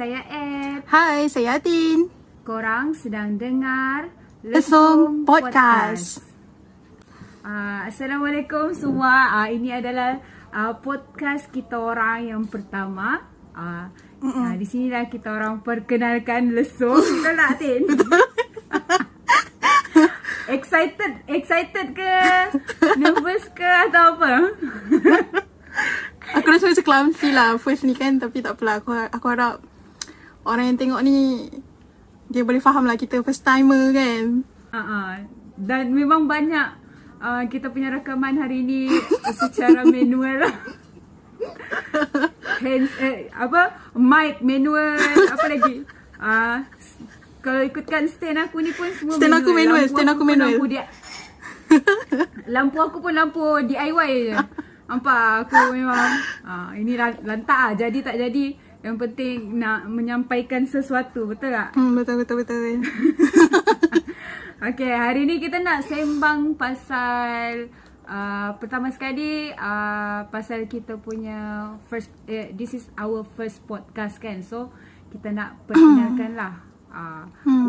saya Ed. Hai, saya Atin. Korang sedang dengar Lesung Podcast. Assalamualaikum semua. Ini adalah podcast kita orang yang pertama. Di sinilah kita orang perkenalkan Lesung. Betul tak, Atin? Excited ke? Nervous ke atau apa? Aku rasa macam clumsy lah first ni kan. Tapi tak apalah, aku harap orang yang tengok ni dia boleh faham lah kita first timer kan. Dan memang banyak kita punya rakaman hari ni secara manual lah. Hands, mic manual, apa lagi? Kalau ikutkan stand aku ni pun semua Stand aku manual. Lampu aku pun lampu DIY je. Nampak aku memang ini lantak lah. Jadi tak jadi, yang penting nak menyampaikan sesuatu. Betul tak? Betul. Okay, hari ni kita nak sembang pasal pertama sekali pasal kita punya first this is our first podcast kan. So kita nak perkenalkan lah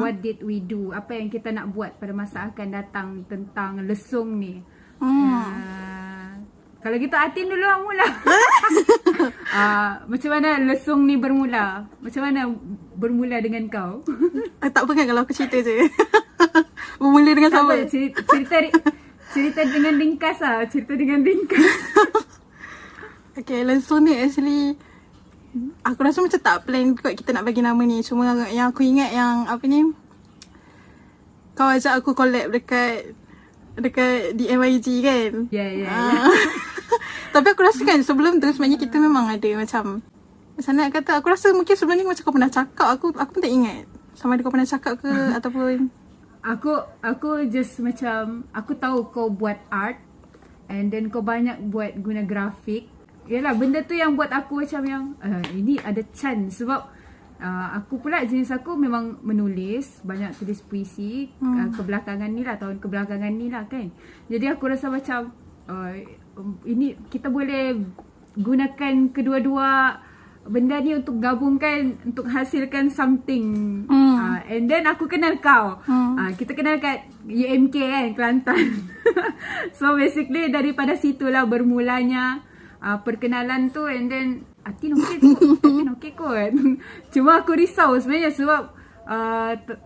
what did we do, apa yang kita nak buat pada masa akan datang tentang lesung ni. Kalau gitu Atin dulu yang mula. Macam mana lesung ni bermula? Macam mana bermula dengan kau? Tak apa kan kalau aku cerita je. Bermula dengan siapa? Cerita dengan ringkas lah. Cerita dengan ringkas. Okay, lesung ni actually aku rasa macam tak plan kot kita nak bagi nama ni. Cuma yang aku ingat yang apa ni, kau ajak aku collab dekat di MYG kan. Ya. Tapi aku rasa kan sebelum tu sebenarnya kita memang ada macam nak kata, aku rasa mungkin sebelum ni macam kau pernah cakap. Aku pun tak ingat sama ada kau pernah cakap ke ataupun Aku just macam, aku tahu kau buat art and then kau banyak buat guna grafik. Yalah, benda tu yang buat aku macam yang ini ada chance. Sebab aku pula jenis aku memang menulis, banyak tulis puisi kebelakangan ni lah, tahun kebelakangan ni lah kan. Jadi aku rasa macam ini kita boleh gunakan kedua-dua benda ni untuk gabungkan, untuk hasilkan something. And then aku kenal kau. Kita kenal kat UMK kan, Kelantan. So basically daripada situlah bermulanya perkenalan tu. And then Atin okey kot. Cuma aku risau sebenarnya sebab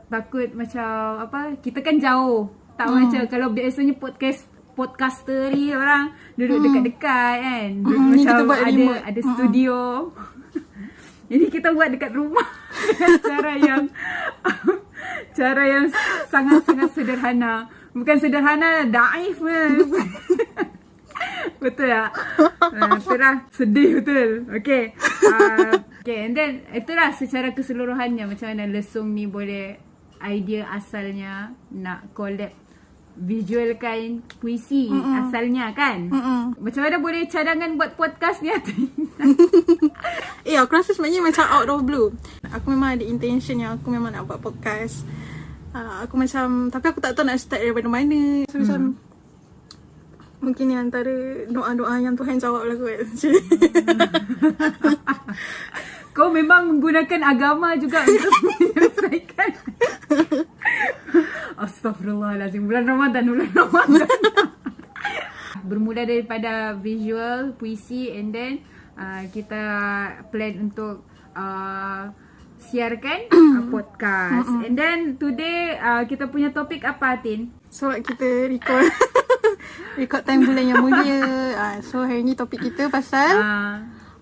takut macam apa, kita kan jauh. Tak macam kalau biasanya podcaster ni orang duduk dekat-dekat kan. Macam ada studio. Ini kita buat dekat rumah dengan cara yang sangat-sangat sederhana. Bukan sederhana, daif pun. Betul tak? Itulah, sedih betul. Okay, and then itulah secara keseluruhannya macam mana lesung ni boleh, idea asalnya nak collab, visualkan puisi asalnya kan. Macam mana boleh cadangan buat podcast ni? aku rasa sebenarnya macam out of blue. Aku memang ada intention yang aku memang nak buat podcast. Aku macam, tapi aku tak tahu nak start daripada mana. So macam mungkin ni antara doa-doa yang Tuhan jawab lah kot. Kau memang menggunakan agama juga untuk menyelesaikan. Astaghfirullahalazim. Bulan Ramadan. Bermula daripada visual, puisi, and then kita plan untuk siarkan podcast. And then today kita punya topik apa, Tin? So kita record time bulan yang mulia. So hari ni topik kita pasal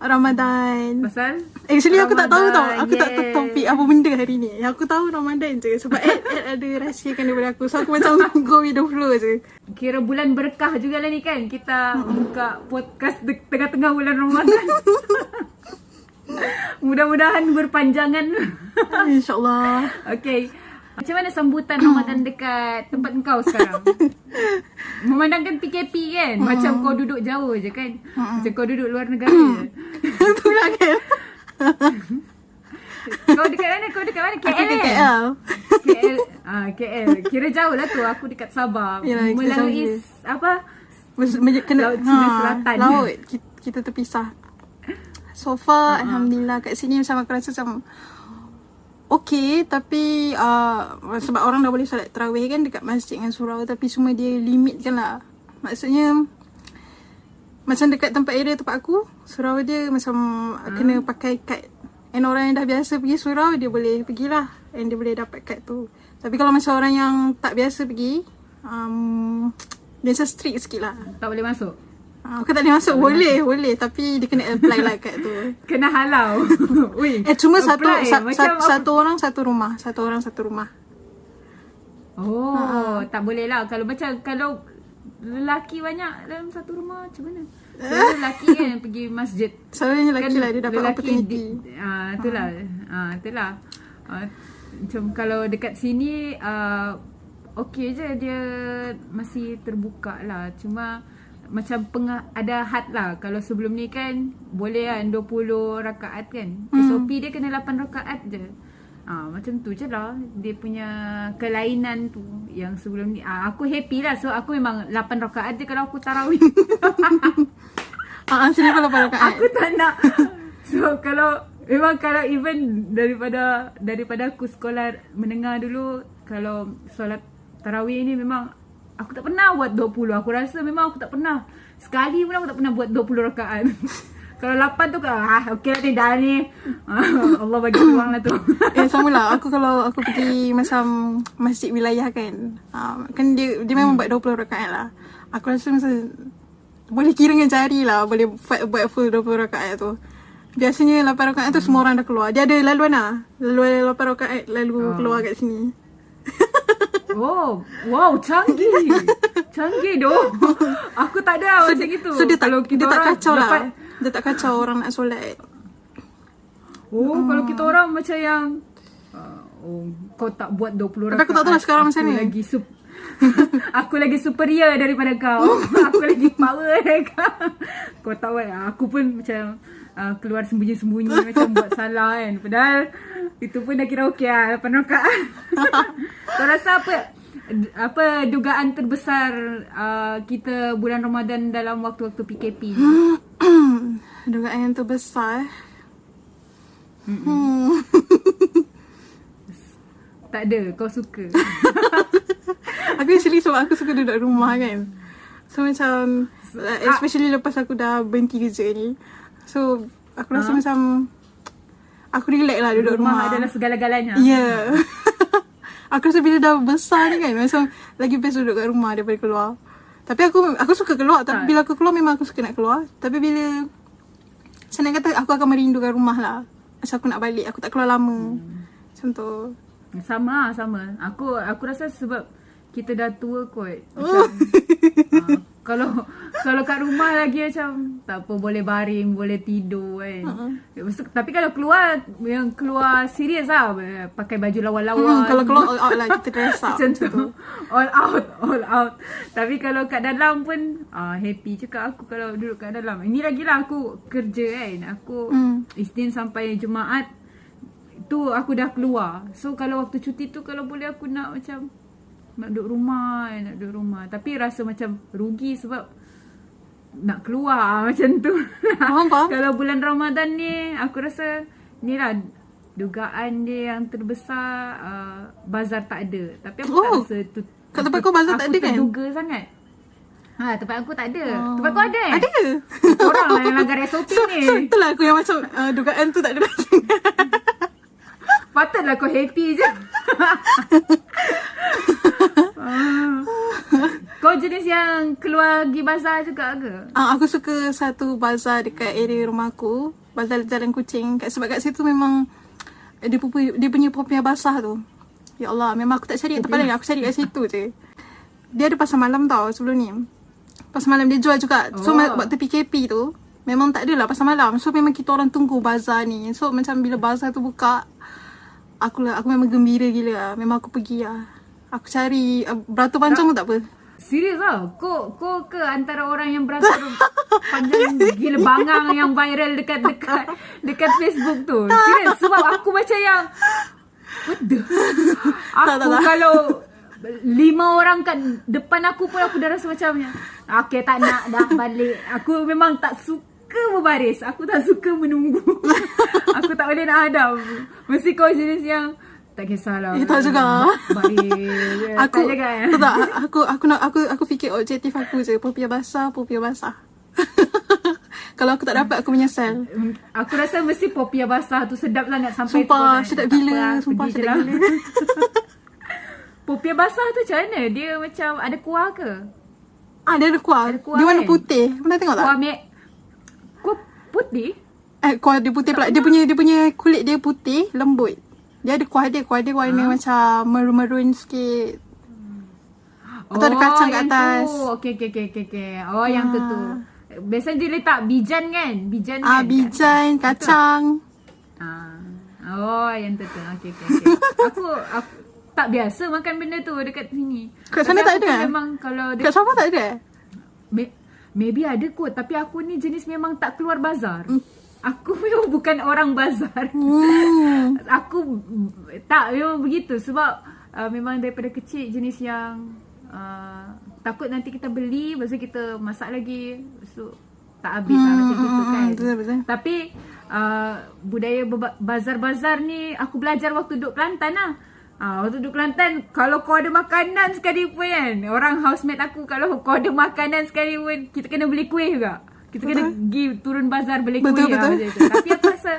Ramadan. Pasal? Actually Ramadan, aku tak tahu tau. Aku tak tahu topik apa benda hari ni. Yang aku tahu Ramadan je. Sebab Ed ada rahsiakan daripada aku. So aku macam go with the flow je. Kira bulan berkah jugalah ni kan. Kita buka podcast tengah-tengah bulan Ramadan. Mudah-mudahan berpanjangan. InsyaAllah. Okay. Macam mana sambutan Ramadan dekat tempat kau sekarang? Memandangkan PKP kan, macam kau duduk jauh je kan. Macam kau duduk luar negara. Itulah kan. Kau dekat mana? KL. Aku dekat KL. KL. Kira jauh lah tu. Aku dekat Sabah. Yalah, melalui apa? Kena Laut Cina Selatan. Laut. Kita terpisah. So far, Alhamdulillah kat sini macam aku rasa macam okey, tapi sebab orang dah boleh solat tarawih kan dekat masjid dengan surau, tapi cuma dia limitkan lah. Maksudnya macam dekat tempat area tempat aku, surau dia macam kena pakai kad. And orang yang dah biasa pergi surau, dia boleh pergilah, and dia boleh dapat kad tu. Tapi kalau macam orang yang tak biasa pergi, dia macam strict sikit lah. Tak boleh masuk. Aku tak boleh masuk, boleh, tapi dia kena apply lah kad tu. Kena halau. Ui, Cuma apply. Macam satu orang satu rumah. Satu orang satu rumah. Oh, tak boleh lah. Kalau lelaki banyak dalam satu rumah, macam mana? Kalau lelaki kan pergi masjid. Selalunya lelaki lah, dia dapat lelaki opportunity. Itulah. Macam kalau dekat sini, okey je, dia masih terbuka lah. Cuma macam ada had lah. Kalau sebelum ni kan boleh kan 20 rakaat kan. SOP dia kena 8 rakaat je. Macam tu je lah dia punya kelainan tu. Yang sebelum ni aku happy lah. So aku memang 8 rakaat je kalau aku tarawih. Sini kalau 8 rakaat. Aku tak nak. So kalau even daripada aku sekolah menengah dulu, kalau solat tarawih ni memang aku tak pernah buat 20. Aku rasa memang aku tak pernah. Sekali pun aku tak pernah buat 20 rakaat. Kalau 8 tu okey lah ni dah ni. Allah bagi peluang lah tu. Sama lah. Kalau aku pergi macam masjid wilayah kan. Kan dia memang buat 20 rakaat lah. Aku rasa macam boleh kira dengan jari lah. Boleh buat full 20 rakaat tu. Biasanya 8 rakaat tu semua orang dah keluar. Dia ada laluan lah. Laluan 8 rakaat lalu keluar kat sini. Oh, wow, canggih. Canggih doh. Aku tak ada macam gitu. So dia tak kacau lah. dapat, Dia tak kacau orang nak solat. Kalau kita orang macam yang kau tak buat 20 rakaat. Tapi aku tak tahu lah sekarang macam ni. Aku lagi superior daripada kau. Aku lagi power daripada kau. Kau tak buat. Aku pun macam keluar sembunyi-sembunyi macam buat salah kan. Padahal itu pun dah kira okey lah 8 rakaat. Kau rasa apa dugaan terbesar kita bulan Ramadan dalam waktu-waktu PKP? Dugaan yang terbesar. Tak ada, kau suka. Aku actually sebab aku suka duduk rumah kan. So macam especially lepas aku dah berhenti kerja ni. So aku rasa macam aku relax lah duduk rumah. Adalah segala-galanya. Ya. Aku rasa bila dah besar ni kan, macam lagi best duduk kat rumah daripada keluar. Tapi aku suka keluar. Tapi bila aku keluar memang aku suka nak keluar. Tapi bila senang kata aku akan merindukan rumah lah. Macam aku nak balik, aku tak keluar lama. Macam tu. Sama. Aku rasa sebab kita dah tua kot. Macam kalau kat rumah lagi macam tak apa, boleh baring, boleh tidur kan. Tapi kalau keluar serius lah, pakai baju lawa-lawa. Kalau keluar all out lah, kita dress up. Macam tu. All out. Tapi kalau kat dalam pun happy cakap aku kalau duduk kat dalam. Ini lagi lah aku kerja kan. Aku Isnin sampai Jumaat tu aku dah keluar. So kalau waktu cuti tu kalau boleh aku nak macam nak duduk rumah. Tapi rasa macam rugi sebab nak keluar macam tu. Faham? Kalau bulan Ramadan ni aku rasa ni lah dugaan dia yang terbesar, bazar tak ada. Tapi aku tak rasa tu. Kat tempat kau bazar tak ada kan? Aku terduga sangat. Tempat aku tak ada. Tempat kau ada Ada. Korang lah yang langgar SOP ni. So itulah aku yang macam dugaan tu tak ada. Patutlah kau happy je. Kau jenis yang keluar pergi bazar juga ke? Aku suka satu bazar dekat area rumah aku. Bazar Jalan Kucing. Sebab kat situ memang dia punya popiah basah tu. Ya Allah, memang aku tak cari tempat lain. Aku cari kat situ je. Dia ada pasar malam tau sebelum ni. Pasar malam dia jual juga. So waktu PKP tu memang tak adalah pasar malam. So memang kita orang tunggu bazar ni. So macam bila bazar tu buka, aku memang gembira gila lah. Memang aku pergi lah. Aku cari beratur panjang pun tak apa. Serius lah? Kau ke antara orang yang beratur panjang gila bangang yang viral dekat Facebook tu? Serius? Sebab aku macam yang what the? Aku kalau 5 orang kat depan aku pun aku dah rasa macamnya okay, tak nak dah balik. Aku memang tak suka berbaris. Aku tak suka menunggu. Aku tak boleh nak hadap. Mesti kau jenis yang Tak kisahlah. Tak juga. Baik. Aku Tak juga ya. tak, aku fikir objektif aku je. Popiah basah. Kalau aku tak dapat, aku menyesal. Aku rasa mesti popiah basah tu sedap sangat sampai Sumpah, tu. sedap gila. Sumpah, pergi je sedap lah. gila. Popiah basah tu macam mana? Dia macam ada kuah ke? Dia ada kuah. Ada kuah Dia warna kan? putih. Pernah tengok tak? Kuah putih? Kuah dia putih pula. Dia punya kulit dia putih, lembut. Dia ada kuah dia warna macam merun-merun sikit. Atau ada kacang kat yang atas. Tu. Okay. Oh, yang tu. Biasanya dia letak bijan kan? Bijan kan? Bijan, kacang. Oh, yang tu. Okay. Aku tak biasa makan benda tu dekat sini. Kat sana tak ada? Memang kalau Kat Sabah tak ada? Maybe ada kot, tapi aku ni jenis memang tak keluar bazar. Aku memang bukan orang bazar. Aku tak memang begitu sebab memang daripada kecil jenis yang takut nanti kita beli, lepas tu kita masak lagi, so tak habis macam gitu kan. Betul. Tapi budaya bazar-bazar ni aku belajar waktu duduk Kelantan lah. Waktu duduk Kelantan, kalau kau ada makanan sekali pun kan, orang housemate aku, kalau kau ada makanan sekali pun, kita kena beli kuih juga. Kita kena pergi turun bazar beli kuih lah macam tu. Tapi aku rasa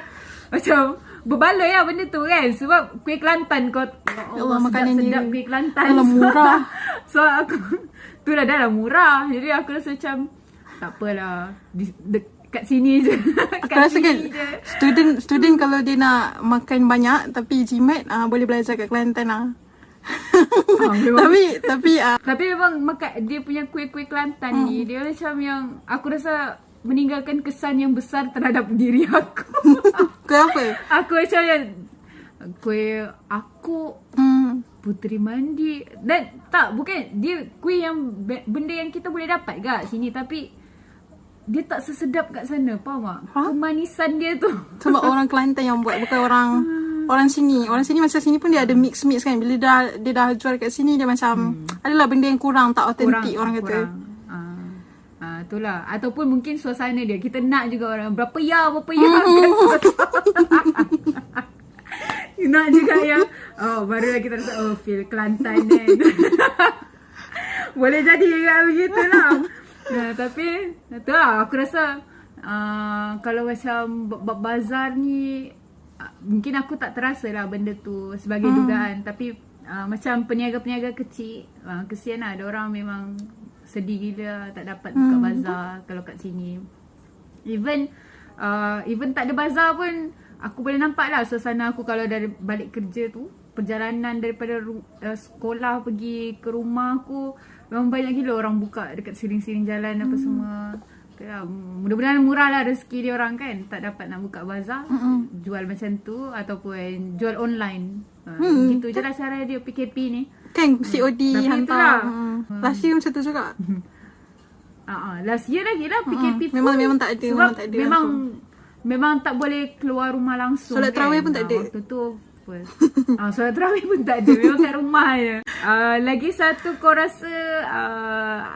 macam berbaloi lah benda tu kan. Sebab kuih Kelantan kau, ya Allah, sedap kuih Kelantan. Alah, murah. So aku, tu dah murah. Jadi aku rasa macam, tak apalah, kat sini je. Aku rasa kan student kalau dia nak makan banyak tapi jimat, boleh belajar kat Kelantan lah. Tapi memang dia punya kuih-kuih Kelantan ni, dia macam yang aku rasa meninggalkan kesan yang besar terhadap diri aku. Kenapa? Aku macam yang kuih aku Puteri Mandi. Dan tak, bukan dia kuih yang benda yang kita boleh dapat kat sini, tapi dia tak sesedap kat sana, faham tak? Kemanisan dia tu. Sebab orang Kelantan yang buat, bukan orang sini. Orang sini macam sini pun dia ada mix kan. Bila dia dah jual kat sini, dia macam adalah benda yang kurang, tak autentik orang kata. Itulah. Ataupun mungkin suasana dia. Kita nak juga orang berapa ya nak juga yang barulah kita rasa feel Kelantan kan. Boleh jadi begitu lah. Tapi itulah aku rasa kalau macam bazar ni, mungkin aku tak terasa lah benda tu sebagai dugaan. Tapi macam peniaga-peniaga kecil, kesian lah. Ada orang memang sedih gila tak dapat buka bazar kalau kat sini. Even tak ada bazar pun, aku boleh nampak lah suasana aku kalau dari balik kerja tu, perjalanan daripada sekolah pergi ke rumah aku, memang banyak gila orang buka dekat siring-siring jalan apa semua. Mudah-mudahan murah lah rezeki dia orang kan, tak dapat nak buka bazar, jual macam tu ataupun jual online. Gitu je lah cara dia PKP ni kan. COD hantar. Last year macam tu juga. Last year lagi lah PKP pun. Memang tak ada. Sebab memang tak boleh keluar rumah langsung. Solat tarawih pun tak ada. Waktu tu solat tarawih pun tak ada. Memang kat rumah je. Lagi satu, kau rasa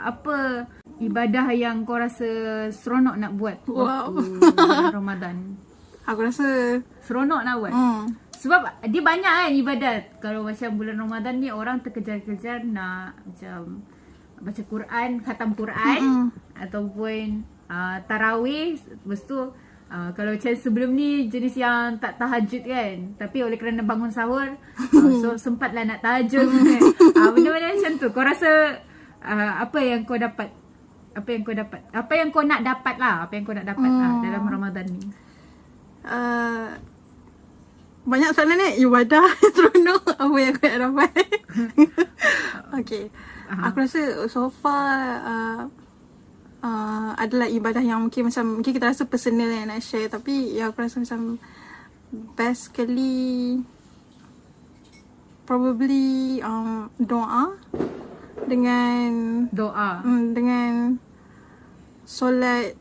apa ibadah yang kau rasa seronok nak buat waktu Ramadan? Aku rasa seronok nak buat. Sebab dia banyak kan ibadat. Kalau macam bulan Ramadan ni, orang terkejar-kejar nak macam baca Quran, khatam Quran, ataupun tarawih. Lepas tu kalau macam sebelum ni jenis yang tak tahajud kan, tapi oleh kerana bangun sahur, so sempatlah nak tahajud kan. Benda-benda macam tu. Kau rasa apa yang kau dapat? Apa yang kau nak dapat lah dalam Ramadan ni? Banyak soalan ni. Ibadah seronok, apa yang aku nak dapat? Okay. Aku rasa so far adalah ibadah yang mungkin kita rasa personal yang nak share, tapi yang aku rasa macam best sekali probably doa dengan solat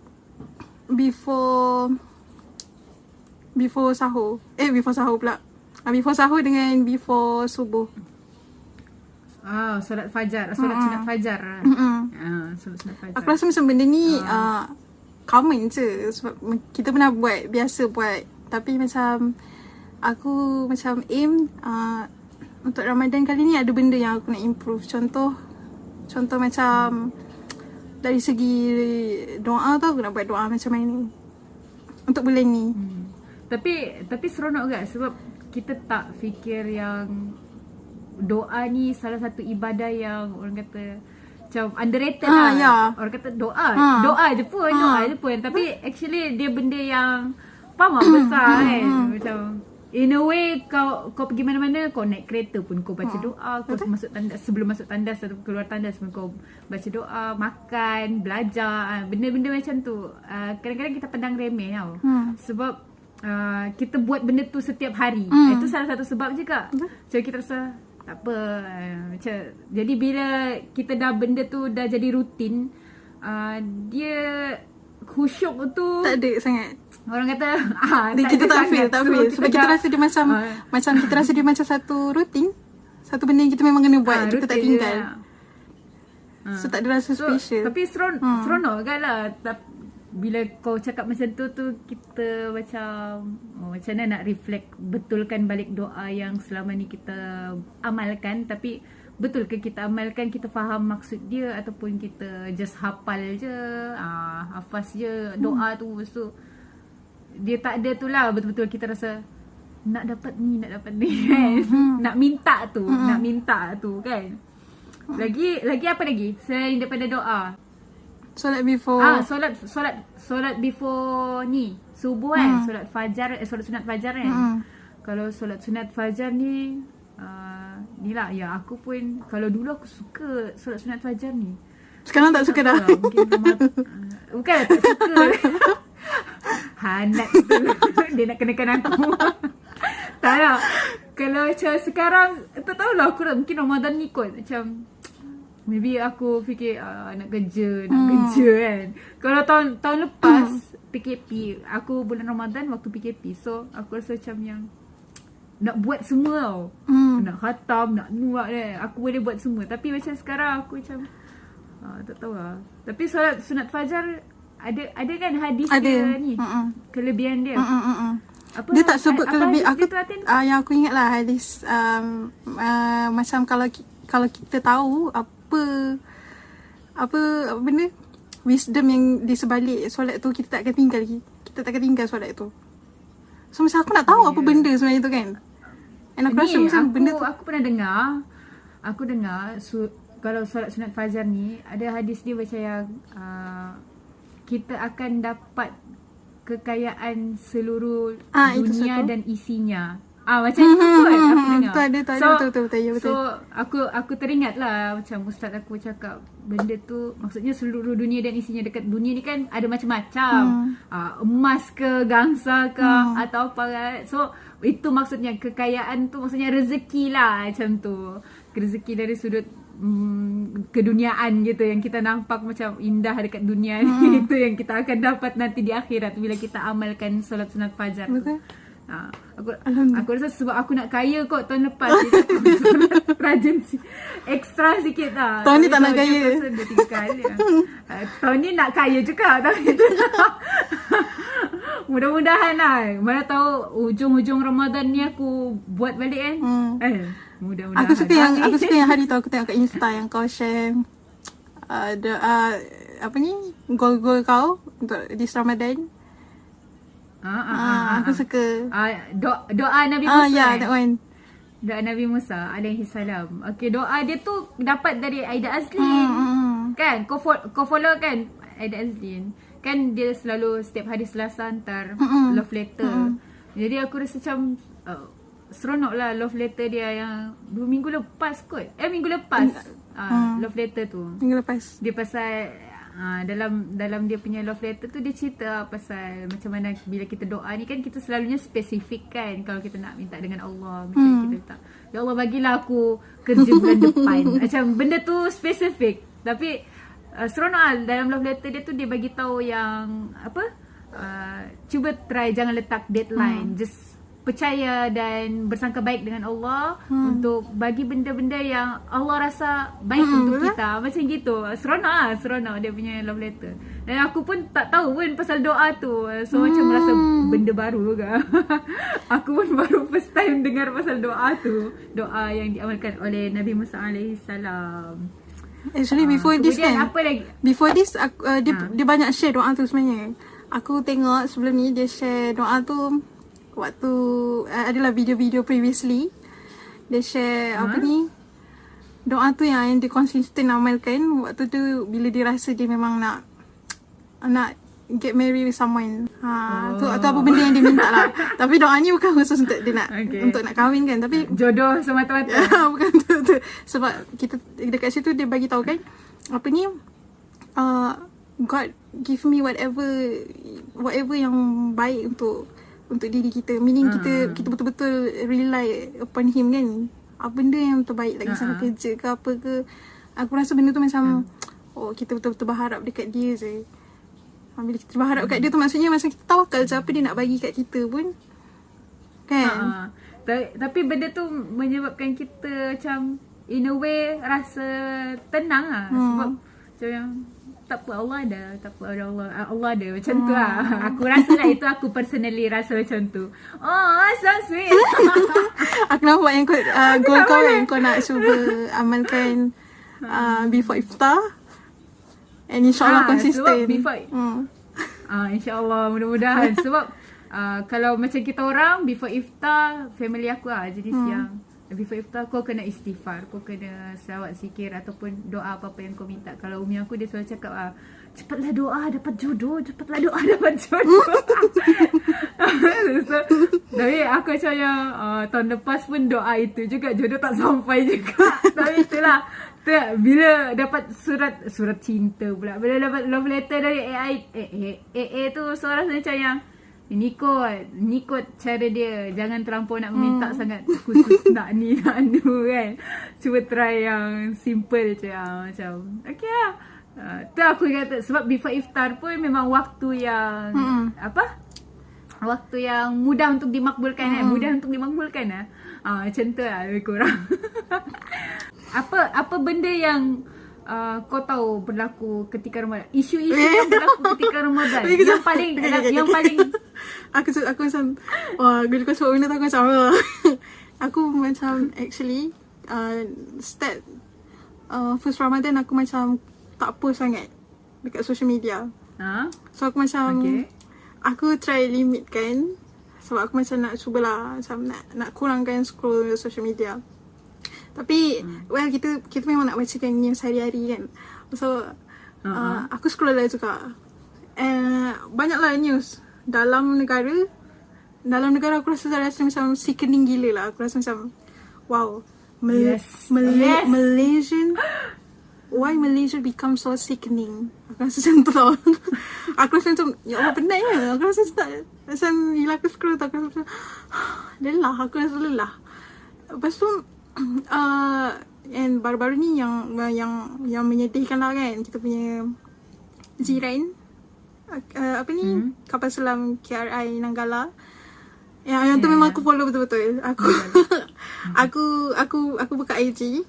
before sahur. Before sahur pula. Before sahur dengan before subuh. Solat fajar, solat sunat fajar. Solat sunat fajar. Aku rasa macam benda ni common je, sebab kita pernah biasa buat, tapi macam aku macam aim untuk Ramadan kali ni ada benda yang aku nak improve. Contoh macam dari segi doa tu, aku nak buat doa macam ni untuk bulan ni. Tapi seronok kan sebab kita tak fikir yang doa ni salah satu ibadah yang orang kata macam underrated lah. Ya. Orang kata doa je pun. Tapi actually dia benda yang faham besar kan. Macam in a way kau pergi mana-mana, kau naik kereta pun kau baca doa, kau masuk tandas, sebelum masuk tandas atau keluar tandas pun kau baca doa, makan, belajar, benda-benda macam tu. Kadang-kadang kita pandang remeh tau. Sebab kita buat benda tu setiap hari. Itu salah satu sebab juga. So kita rasa tak apa. Macam jadi bila kita dah benda tu dah jadi rutin, dia khusyuk tu Tak ada sangat. orang kata Kita tak feel. Sebab kita rasa dia macam kita rasa dia macam satu rutin, satu benda yang kita memang kena buat, kita tak tinggal. So tak ada rasa special. Tapi seronok kan lah. Bila kau cakap macam tu kita macam macam mana nak reflect, betulkan balik doa yang selama ni kita amalkan. Tapi betul ke kita amalkan, kita faham maksud dia, ataupun kita just hafal je, hafaz je doa tu. Lepas tu dia tak ada tu lah, betul-betul kita rasa nak dapat ni kan. Nak minta tu kan. Lagi apa lagi selain daripada doa? Solat before. Solat before ni subuh kan. Solat fajar, solat sunat fajar kan. Kalau solat sunat fajar ni ni lah ya, aku pun kalau dulu aku suka solat sunat fajar ni. Sekarang tak suka dah. Mungkin bukan tak suka. Hanat tu. Dia nak kenakan aku. Tak lah. Kalau macam sekarang tak tahulah, aku mungkin Ramadan ni kot macam maybe aku fikir nak kerja kan. Kalau tahun lepas PKP, aku bulan Ramadan waktu PKP. So aku rasa macam yang nak buat semua tau. Nak khatam, nak nuak kan. Aku boleh buat semua. Tapi macam sekarang aku macam tak tahu lah. Tapi solat sunat fajar ada kan hadis dia ni. Kelebihan dia. Apa, dia tak sebut kelebihan. Aku yang aku ingat lah hadis macam kalau kita tahu apa benda wisdom yang di sebalik solat tu, kita tak akan tinggal solat tu. So macam aku nak tahu apa benda sebenarnya tu kan. And aku rasa macam benda tu aku pernah dengar kalau solat sunat fajar ni ada hadis dia macam yang kita akan dapat kekayaan seluruh dunia dan isinya. Macam itu kot aku dengar. Betul. Ya, betul. So aku teringat lah macam ustaz aku cakap benda tu maksudnya seluruh dunia dan isinya. Dekat dunia ni kan ada macam-macam. Emas ke, gangsa ke atau apa kan. So itu maksudnya kekayaan tu, maksudnya rezeki lah macam tu. Rezeki dari sudut keduniaan gitu yang kita nampak macam indah dekat dunia ni. Itu yang kita akan dapat nanti di akhirat bila kita amalkan solat sunat fajar tu. Aku rasa sebab aku nak kaya kot tahun lepas. Aku rajin extra sikit lah. Tahun ni tak nak kaya. Dah 3 kali lah. Tahun ni nak kaya juga. Mudah-mudahan lah. Mana tahu ujung-ujung Ramadan ni aku buat balik kan. Mudah-mudahan. Aku suka yang hari tu aku tengok kat Insta yang kau share apa ni, goal-goal kau untuk this Ramadan. Aku suka doa Nabi Musa. That one. Doa Nabi Musa alaihi salam. Okey, doa dia tu dapat dari Aida Azlin. Kan? Kau follow kan Aida Azlin? Kan dia selalu setiap hari Selasa hantar love letter. Jadi aku rasa macam seronok lah love letter dia yang 2 minggu lepas kot. Minggu lepas. Love letter tu. Minggu lepas. Dia pasal dalam dia punya love letter tu dia cerita pasal macam mana bila kita doa ni kan kita selalunya spesifik kan. Kalau kita nak minta dengan Allah macam kita tak, ya Allah bagilah aku kerja bulan depan. Macam benda tu spesifik. Tapi seronok lah dalam love letter dia tu dia bagi tahu yang apa, cuba try jangan letak deadline. Just percaya dan bersangka baik dengan Allah untuk bagi benda-benda yang Allah rasa baik untuk kita. Macam gitu. Seronok dia punya love letter. Dan aku pun tak tahu pun pasal doa tu. So macam rasa benda baru juga. Aku pun baru first time dengar pasal doa tu. Doa yang diamalkan oleh Nabi Musa alaihissalam. Actually before this kemudian kan, apa lagi? before this dia banyak share doa tu sebenarnya. Aku tengok sebelum ni dia share doa tu waktu adalah video-video previously. Dia share apa ni, doa tu yang dia konsisten amalkan waktu tu bila dia rasa dia memang nak get married with someone. Tu apa benda yang dia minta lah. Tapi doa ni bukan khusus untuk dia nak untuk nak kahwin kan, tapi jodoh semata-mata. Bukan tu. Sebab kita dekat situ dia bagi tahu kan apa ni, God give me whatever yang baik untuk diri kita. Meaning kita betul-betul rely upon him kan. Apa benda yang terbaik lagi sama kerja ke apa ke. Aku rasa benda tu macam kita betul-betul berharap dekat dia je. Bila kita berharap kat dia tu maksudnya masa kita tawakal je apa dia nak bagi kat kita pun. Kan? Tapi benda tu menyebabkan kita macam in a way rasa tenang lah. Sebab macam yang tak apa Allah ada, tak apa Allah ada macam tu lah. Aku rasa lah itu, aku personally rasa macam tu. Oh, so sweet. Aku nampak yang goal kau yang kau nak cuba amalkan before iftar. And insyaAllah konsisten. Sebab before insyaAllah mudah-mudahan. Sebab kalau macam kita orang before iftar, family aku lah jadi siang. Before iftar kau kena istighfar, kau kena selawat zikir ataupun doa apa-apa yang kau minta. Kalau umi aku dia selalu cakap cepatlah doa dapat jodoh, cepatlah doa dapat jodoh. So, tapi aku macam yang tahun lepas pun doa itu juga, jodoh tak sampai juga. Tapi itulah, bila dapat surat cinta pula, bila dapat love letter dari AA tu, so rasa macam yang Ni kot cara dia. Jangan terlampau nak meminta sangat khusus nak ni nak tu kan. Cuba try yang simple je macam okay lah. Tu aku kata sebab before iftar pun memang waktu yang waktu yang mudah untuk dimakbulkan mudah untuk dimakbulkan macam tu lah lebih kurang. Apa benda yang kau tahu berlaku ketika Ramadan? Isu-isu yang berlaku ketika Ramadan yang paling aku macam aku juga sebab benda tu aku macam aku macam actually start first Ramadan aku macam tak post sangat dekat social media. So aku macam aku try limit kan, sebab aku macam nak cubalah macam nak kurangkan scroll social media. Tapi well kita memang nak bacakan news hari-hari kan. So aku scroll lah juga. Banyaklah news dalam negara aku rasa macam sickening gila lah. Aku rasa macam wow, Malaysian, why Malaysia become so sickening. Aku rasa macam tu tau. Aku rasa macam ya Allah penat ya. Aku rasa macam bila aku scroll tu aku rasa macam lelah. Aku rasa lelah. Lepas tu and baru-baru ni yang menyedihkan lah kan, kita punya jiran apa ni kapal selam KRI Nanggala yang tu memang aku follow betul-betul. Aku buka IG,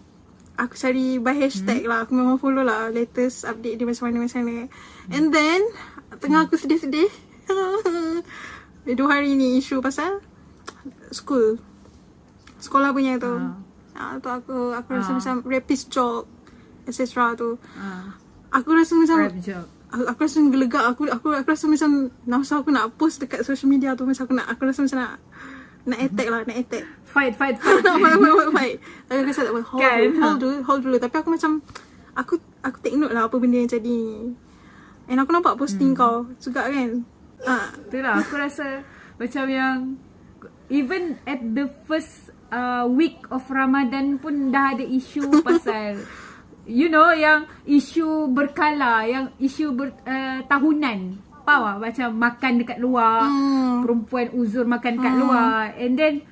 aku cari by hashtag lah, aku memang follow lah latest update dia macam mana. And then tengah aku sedih-sedih 2 hari ni isu pasal sekolah punya tu. Tu aku rasa macam rapist joke etc. tu. Aku rasa macam aku rasa gelegak. Aku rasa macam nafsu aku nak post dekat social media tu. Macam aku rasa macam nak attack lah, nak attack. Fight. Fight. Tapi aku rasa hold dulu. Tapi aku macam aku take note lah apa benda yang jadi ni. And aku nampak posting kau juga kan. Itulah aku rasa macam yang even at the first week of Ramadan pun dah ada isu pasal yang isu berkala, yang isu tahunan. Faham tak? Macam makan dekat luar, perempuan uzur makan dekat luar. And then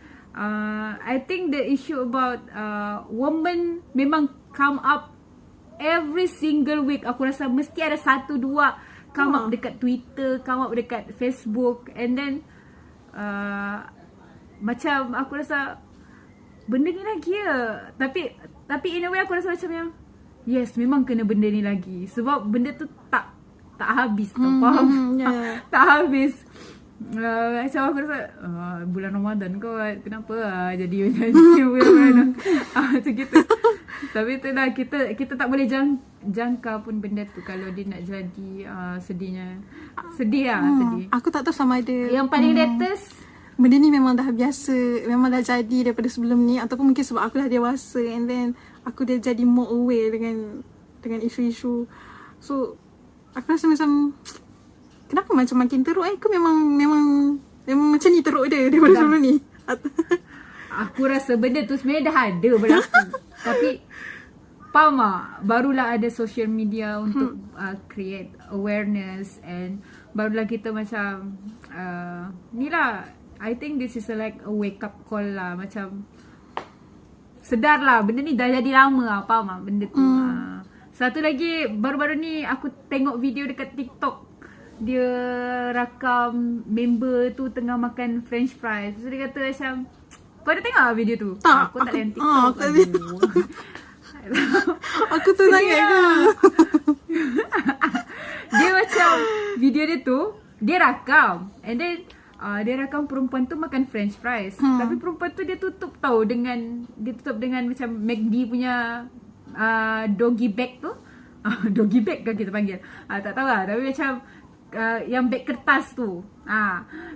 I think the issue about women memang come up every single week. Aku rasa mesti ada 1-2 come up dekat Twitter, come up dekat Facebook. And then macam aku rasa benda ni lagi ya. Tapi in a way aku rasa macam yang yes, memang kena benda ni lagi. Sebab benda tu tak habis tau, faham? Yeah. Tak habis. Macam aku rasa bulan Ramadan kau kenapa jadi bulan Ramadan macam gitu. Tapi itulah, kita tak boleh jangka pun benda tu kalau dia nak jadi. Sedih lah. Sedih. Aku tak tahu sama ada Yang paling latest, benda ni memang dah biasa, memang dah jadi daripada sebelum ni, ataupun mungkin sebab aku dah dewasa and then aku dah jadi more aware dengan isu-isu. So aku rasa macam kenapa macam makin teruk Aku memang macam ni teruk dia daripada sebelum ni. aku rasa benda tu sebenarnya dah ada berlaku. Tapi faham tak? Barulah ada social media untuk create awareness, and barulah kita macam ni lah, I think this is like a wake up call lah. Macam sedar lah benda ni dah jadi lama lah, faham tak benda tu. Satu lagi, baru-baru ni aku tengok video dekat TikTok. Dia rakam member tu tengah makan french fries. So dia kata macam, kau ada tengok video tu? Tak, Aku tak layan TikTok. aku tak Aduh. Aku tu sangat ke. Dia macam video dia tu, dia rakam, and then dia rakam perempuan tu makan french fries. Tapi perempuan tu dia tutup dengan macam McD punya doggy bag tu. Doggy bag kan kita panggil. Tak tahu lah, tapi macam yang bag kertas tu.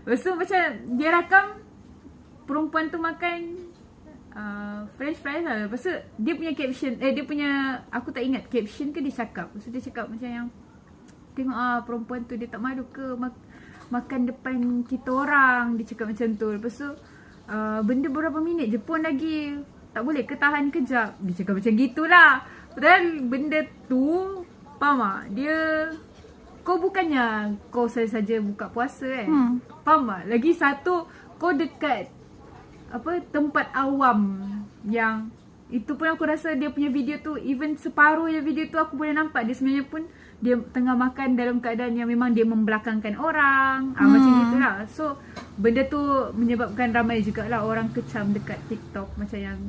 Lepas tu macam dia rakam perempuan tu makan french fries lah. Lepas tu dia punya caption, dia punya, aku tak ingat caption ke dia cakap. Lepas tu dia cakap macam yang, tengok perempuan tu dia tak malu ke makan depan kita orang. Dia cakap macam tu. Lepas tu benda berapa minit je pun lagi, tak boleh ke tahan kejap. Dia cakap macam gitulah. Padahal benda tu, faham tak? Dia, kau bukannya kau saja buka puasa kan? Faham tak? Lagi satu, kau dekat tempat awam yang itu pun aku rasa dia punya video tu, even separuh je video tu aku boleh nampak dia sebenarnya pun dia tengah makan dalam keadaan yang memang dia membelakangkan orang. Macam gitulah. So benda tu menyebabkan ramai jugalah orang kecam dekat TikTok. Macam yang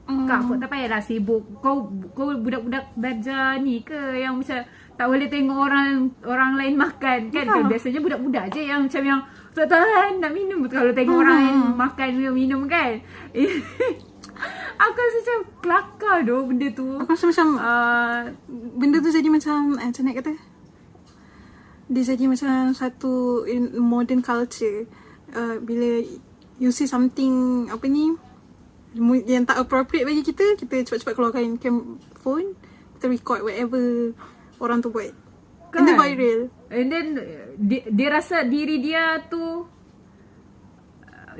kak, kau tak payahlah sibuk. Kau budak-budak belajar ni ke yang macam tak boleh tengok orang lain makan kan? Kan biasanya budak-budak je yang macam yang tak tahan nak minum kalau tengok orang lain makan minum kan. Aku rasa macam kelakar doh benda tu. Aku rasa macam benda tu jadi macam nak kata, dia jadi macam satu modern culture. Bila you see something yang tak appropriate bagi kita cepat-cepat keluarkan phone, kita record whatever orang tu buat. Kan? And then viral. And then dia rasa diri dia tu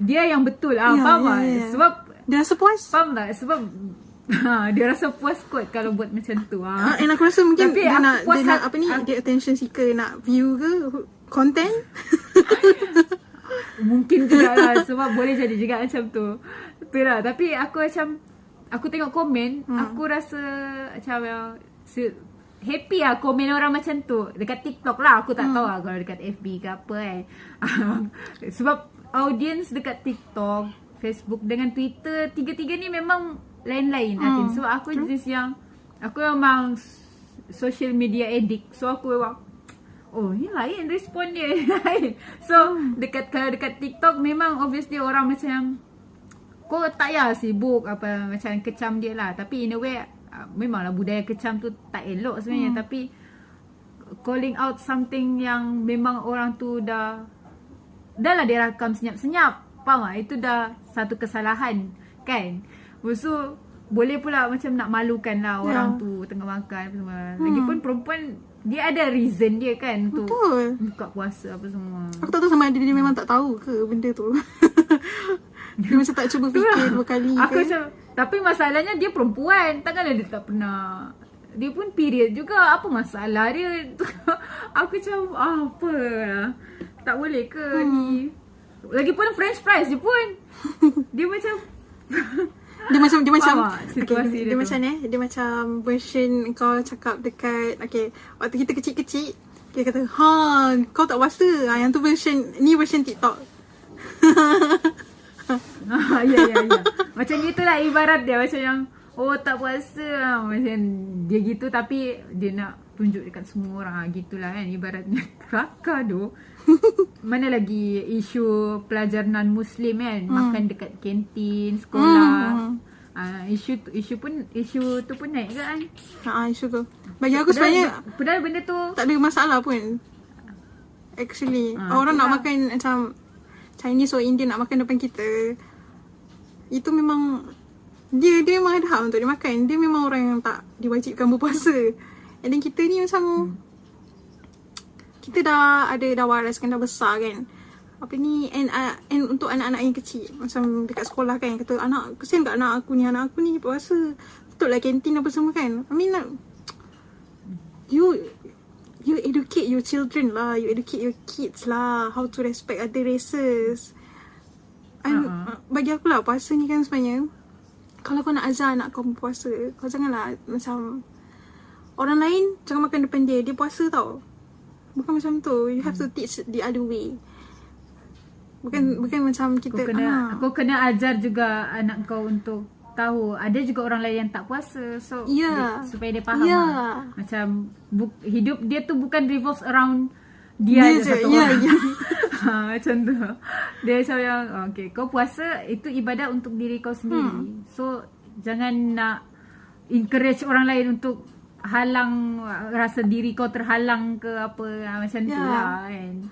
dia yang betul. Faham tak? Sebab dia rasa puas. Faham tak? Sebab dia rasa puas kot kalau buat macam tu. And aku rasa mungkin tapi dia nak dia attention seeker, nak view ke content. Mungkin juga lah. Sebab boleh jadi juga macam tu. Itulah. Tapi aku tengok komen, aku rasa macam happy lah komen orang macam tu. Dekat TikTok lah, aku tak tahu lah kalau dekat FB ke apa kan. Sebab audience dekat TikTok, Facebook dengan Twitter, tiga-tiga ni memang lain-lain. Sebab aku jenis yang, aku memang social media addict. So aku memang, ni lain respon dia. Lain. So kalau dekat TikTok memang obviously orang macam, kau tak payah sibuk macam kecam dia lah. Tapi in a way memanglah budaya kecam tu tak elok sebenarnya. Tapi calling out something yang memang orang tu dah lah dia rakam senyap-senyap, faham tak? Itu dah satu kesalahan kan. Lepas tu boleh pula macam nak malukan lah orang tu tengah makan apa semua. Lagipun perempuan dia ada reason dia kan untuk buka puasa apa semua. Aku tak tahu sama ada dia memang tak tahu ke benda tu. Dia macam tak cuba fikir dua kali aku ke. Macam, tapi masalahnya dia perempuan. Takkanlah dia tak pernah. Dia pun period juga. Apa masalah dia? Aku macam apa lah. Tak boleh ke ni. Lagipun french fries je pun. Dia macam dia macam situasi dia macam dia macam version kau cakap dekat waktu kita kecil-kecil, dia kata kau tak puasa. Yang tu version TikTok. Ya. Macam gitulah ibarat dia. Macam yang, oh tak puasa. Macam dia gitu tapi dia nak tunjuk dekat semua orang. Gitulah kan ibaratnya. Kelakar tu. Mana lagi isu pelajar non-Muslim kan. Makan dekat kantin, sekolah. Isu tu pun naik kan. Isu tu. Bagi aku sebenarnya Padahal benda tu tak ada masalah pun. Actually, orang nak makan macam Chinese or Indian nak makan depan kita, itu memang dia memang ada hak untuk dia makan. Dia memang orang yang tak diwajibkan berpuasa. And then kita ni macam kita dah waras kan, dah besar kan. Apa ni, and untuk anak-anak yang kecil macam dekat sekolah kan, kata anak, kesian kat anak aku ni puasa. Betul lah kantin apa semua kan. I mean you educate your children lah, you educate your kids lah how to respect other races. And bagi aku lah, puasa ni kan sebenarnya, kalau kau nak ajar anak kau berpuasa, kau janganlah macam orang lain jangan makan depan dia puasa tau. Bukan macam tu. You have to teach the other way. Bukan macam kita kau kena ajar juga anak kau untuk tahu ada juga orang lain yang tak puasa. So supaya dia faham lah. Macam hidup dia tu bukan revolves around dia je satu orang. Macam tu. Dia macam yang okay, kau puasa itu ibadat untuk diri kau sendiri. So jangan nak encourage orang lain untuk halang, rasa diri kau terhalang ke apa. Macam tu lah kan.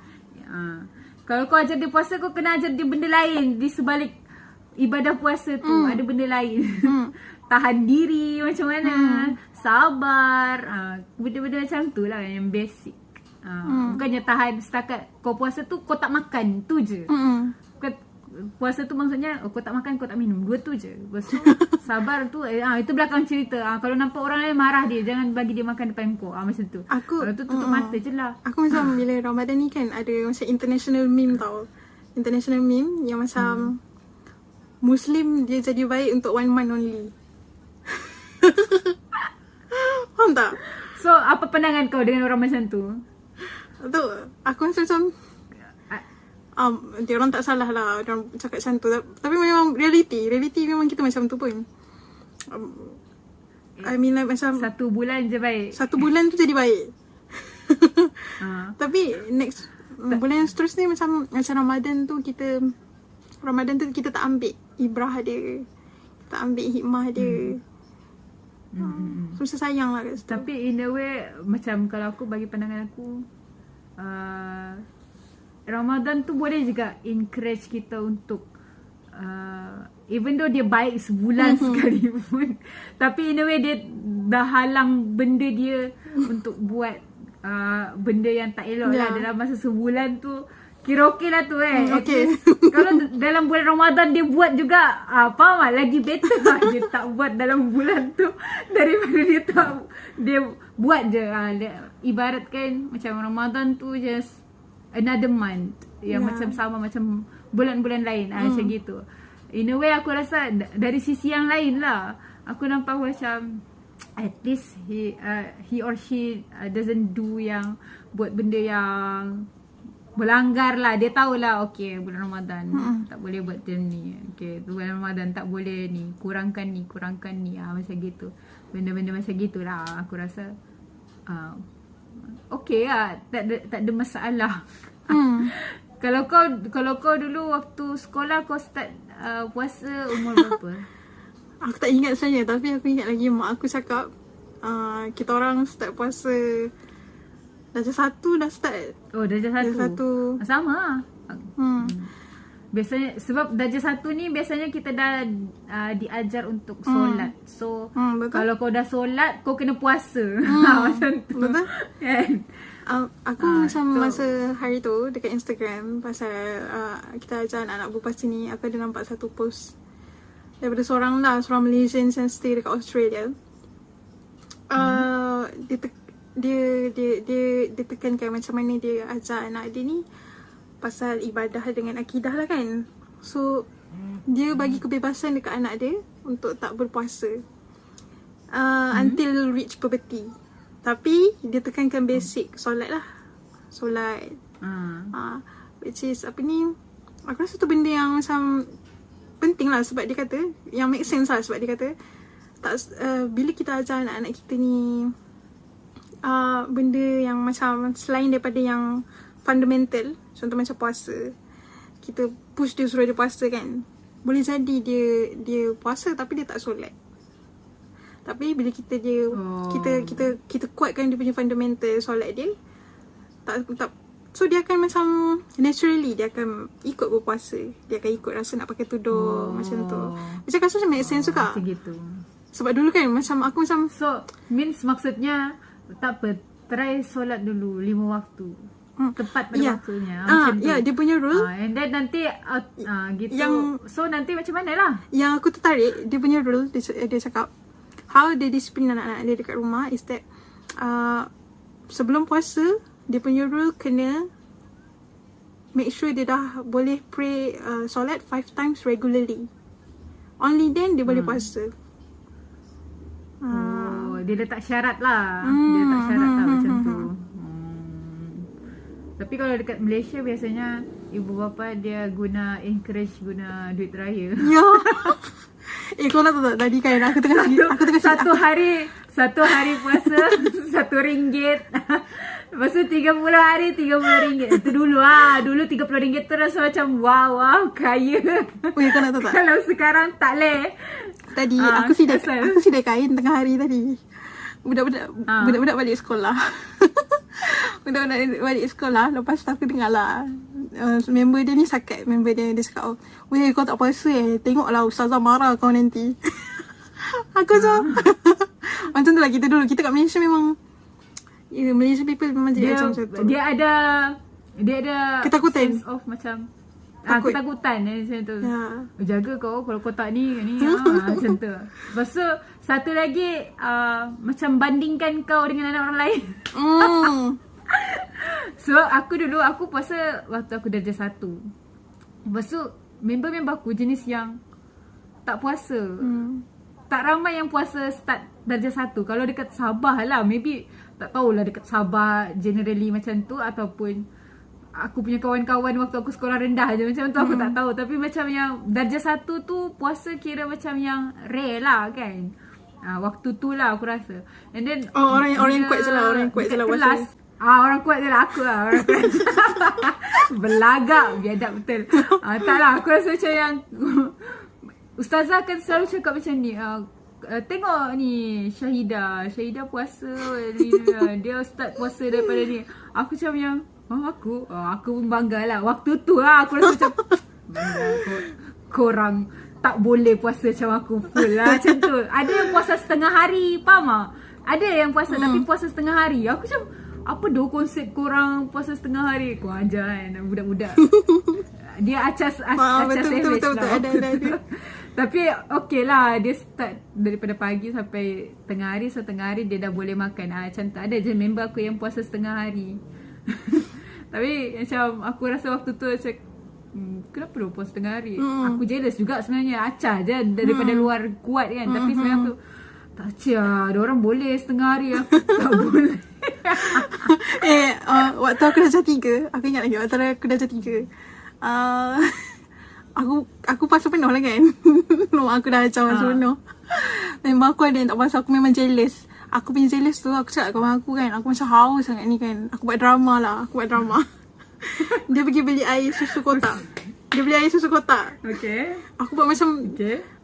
Kalau kau ajar dia puasa, kau kena ajar dia benda lain di sebalik ibadah puasa tu. Ada benda lain. Tahan diri macam mana, sabar, benda-benda macam tu lah yang basic. Bukannya tahan setakat kau puasa tu kau tak makan, tu je. Puasa tu maksudnya kau tak makan, kau tak minum, dua tu je. Lepas tu sabar tu itu belakang cerita. Kalau nampak orang lain marah dia, jangan bagi dia makan depan kau. Macam tu. Kalau tu tutup mata je lah. Aku macam bila Ramadan ni kan ada macam international meme tau. International meme yang macam Muslim dia jadi baik untuk 1 month only. Faham tak? So apa pandangan kau dengan orang macam tu? Tu aku rasa macam dia orang tak salah lah, dia orang cakap macam tu. Tapi memang reality memang kita macam tu pun. I mean like macam 1 bulan je baik. 1 bulan tu jadi baik. Tapi next bulan yang seterusnya macam Ramadan tu kita tak ambil ibrah dia, tak ambil hikmah dia. So sayang lah kat situ. Tapi in a way macam kalau aku bagi pandangan aku, Ramadan tu boleh juga encourage kita untuk even though dia baik sebulan sekali pun, tapi in a way dia dah halang benda dia untuk buat benda yang tak elok lah dalam masa sebulan tu. Kira okey lah tu okay. Kalau dalam bulan Ramadan dia buat juga, faham tak? Lagi better lah dia tak buat dalam bulan tu daripada dia buat je. Ibaratkan macam Ramadan tu just another month yang macam sama macam bulan-bulan lain. Macam gitu. In a way aku rasa dari sisi yang lain lah, aku nampak macam at least he or she doesn't do yang buat benda yang melanggar lah. Dia tahulah okay bulan Ramadan tak boleh buat macam ni, okay bulan Ramadan tak boleh ni, kurangkan ni macam gitu. Benda-benda macam gitulah aku rasa okay lah, tak ada masalah. Kalau kau dulu waktu sekolah kau start puasa umur berapa? Aku tak ingat sebenarnya, tapi aku ingat lagi mak aku cakap kita orang start puasa darjah 1 dah start. Oh, darjah 1. Sama. Biasanya sebab darjah 1 ni biasanya kita dah diajar untuk solat. So kalau kau dah solat kau kena puasa. Macam tu. Betul. Kan? Aku macam masa hari tu dekat Instagram pasal kita ajar anak-anak berpuasa ni, aku ada nampak satu post daripada seorang Malaysian yang stay dekat Australia. Dia tekankan macam mana dia ajar anak dia ni pasal ibadah dengan akidah lah kan. So dia bagi kebebasan dekat anak dia untuk tak berpuasa until reach puberty. Tapi dia tekankan basic solat lah. Solat which is apa ni, aku rasa tu benda yang macam penting lah, sebab dia kata, yang make sense lah, sebab dia kata bila kita ajar anak-anak kita ni benda yang macam selain daripada yang fundamental, contoh macam puasa, kita push dia, suruh dia puasa kan, boleh jadi dia puasa tapi dia tak solat. Tapi bila kita kita kuatkan dia punya fundamental solat dia, tak so dia akan macam naturally dia akan ikut berpuasa. Dia akan ikut rasa nak pakai tudung macam tu. Macam rasa macam make sense juga. Macam gitu. Sebab dulu kan macam aku macam So means maksudnya tak apa, try solat dulu 5 waktu. Tepat pada waktunya. Macam tu. dia punya rule. And then nanti gitu. So nanti macam mana lah? Yang aku tertarik, dia punya rule, dia cakap how dia disiplin anak-anak dia dekat rumah is that sebelum puasa, dia punya rule kena make sure dia dah boleh pray solat 5 times regularly. Only then dia boleh puasa. Dia letak syarat lah. Dia letak syarat lah macam tu. Tapi kalau dekat Malaysia biasanya ibu bapa dia encourage guna duit raya. Ya. Kau nak tahu tak tadi kan aku tengah satu hari puasa RM1. Lepas tu 30 hari RM30. Itu dulu dulu RM30 tu rasa macam wow kaya. Kau nak tahu tak? Kalau sekarang tak leh. Tadi aku sidai kain tengah hari tadi. Budak-budak balik sekolah. Budak-budak balik sekolah. Lepas tu aku dengar lah member dia ni sakat. Member dia cakap, weh kau tak puasa tengoklah ustazah marah kau nanti. Aku macam macam tu lah kita dulu. Kita kat Malaysia memang Malaysian people memang jadi macam tu. Dia ada ketakutan. sense of macam Takut. ketakutan macam tu. Ya. Jaga kau kalau kau tak ni macam tu. Lepas tu satu lagi macam bandingkan kau dengan anak orang lain. So aku puasa waktu aku darjah 1. Lepas tu member-member aku jenis yang tak puasa. Tak ramai yang puasa start darjah 1. Kalau dekat Sabah lah, maybe tak tahulah dekat Sabah generally macam tu, ataupun aku punya kawan-kawan waktu aku sekolah rendah je macam tu, aku tak tahu. Tapi macam yang darjah 1 tu puasa kira macam yang rare lah kan. Waktu tu lah aku rasa. And then orang yang kuat je lah. Orang yang kuat je lah puasa. Orang kuat je lah aku lah. Orang kuat. Berlagak biadab betul. Tak lah, aku rasa macam yang ustazah kan selalu cakap macam ni, tengok ni Syahidah puasa ni, dia start puasa daripada ni. Aku macam yang aku pun bangga lah. Waktu tu lah aku rasa macam bangga korang tak boleh puasa macam aku full lah macam tu. Ada yang puasa setengah hari, faham tak? Ada yang puasa tapi puasa setengah hari. Aku macam apa konsep korang puasa setengah hari? Kau ajar kan budak-budak. Dia acas betul, lah. ada. Tapi okey lah, dia start daripada pagi sampai tengah hari. So tengah hari dia dah boleh makan. Macam tu. Ada je member aku yang puasa setengah hari. Tapi macam aku rasa waktu tu macam kenapa dia puasa setengah hari? Aku jealous juga sebenarnya. Acah je daripada luar kuat kan. Tapi sebenarnya aku tak cia, ada orang boleh setengah hari, aku tak boleh. Waktu aku darjah 3, aku ingat lagi waktu aku darjah 3, aku puasa penuh lah kan. Aku dah ajar masa penuh. Memang aku ada yang tak puasa, aku memang jealous. Aku punya jealous tu, aku cakap kawan aku kan, aku macam haus sangat ni kan. Aku buat drama. Dia pergi beli air susu kotak. Okay. Aku buat macam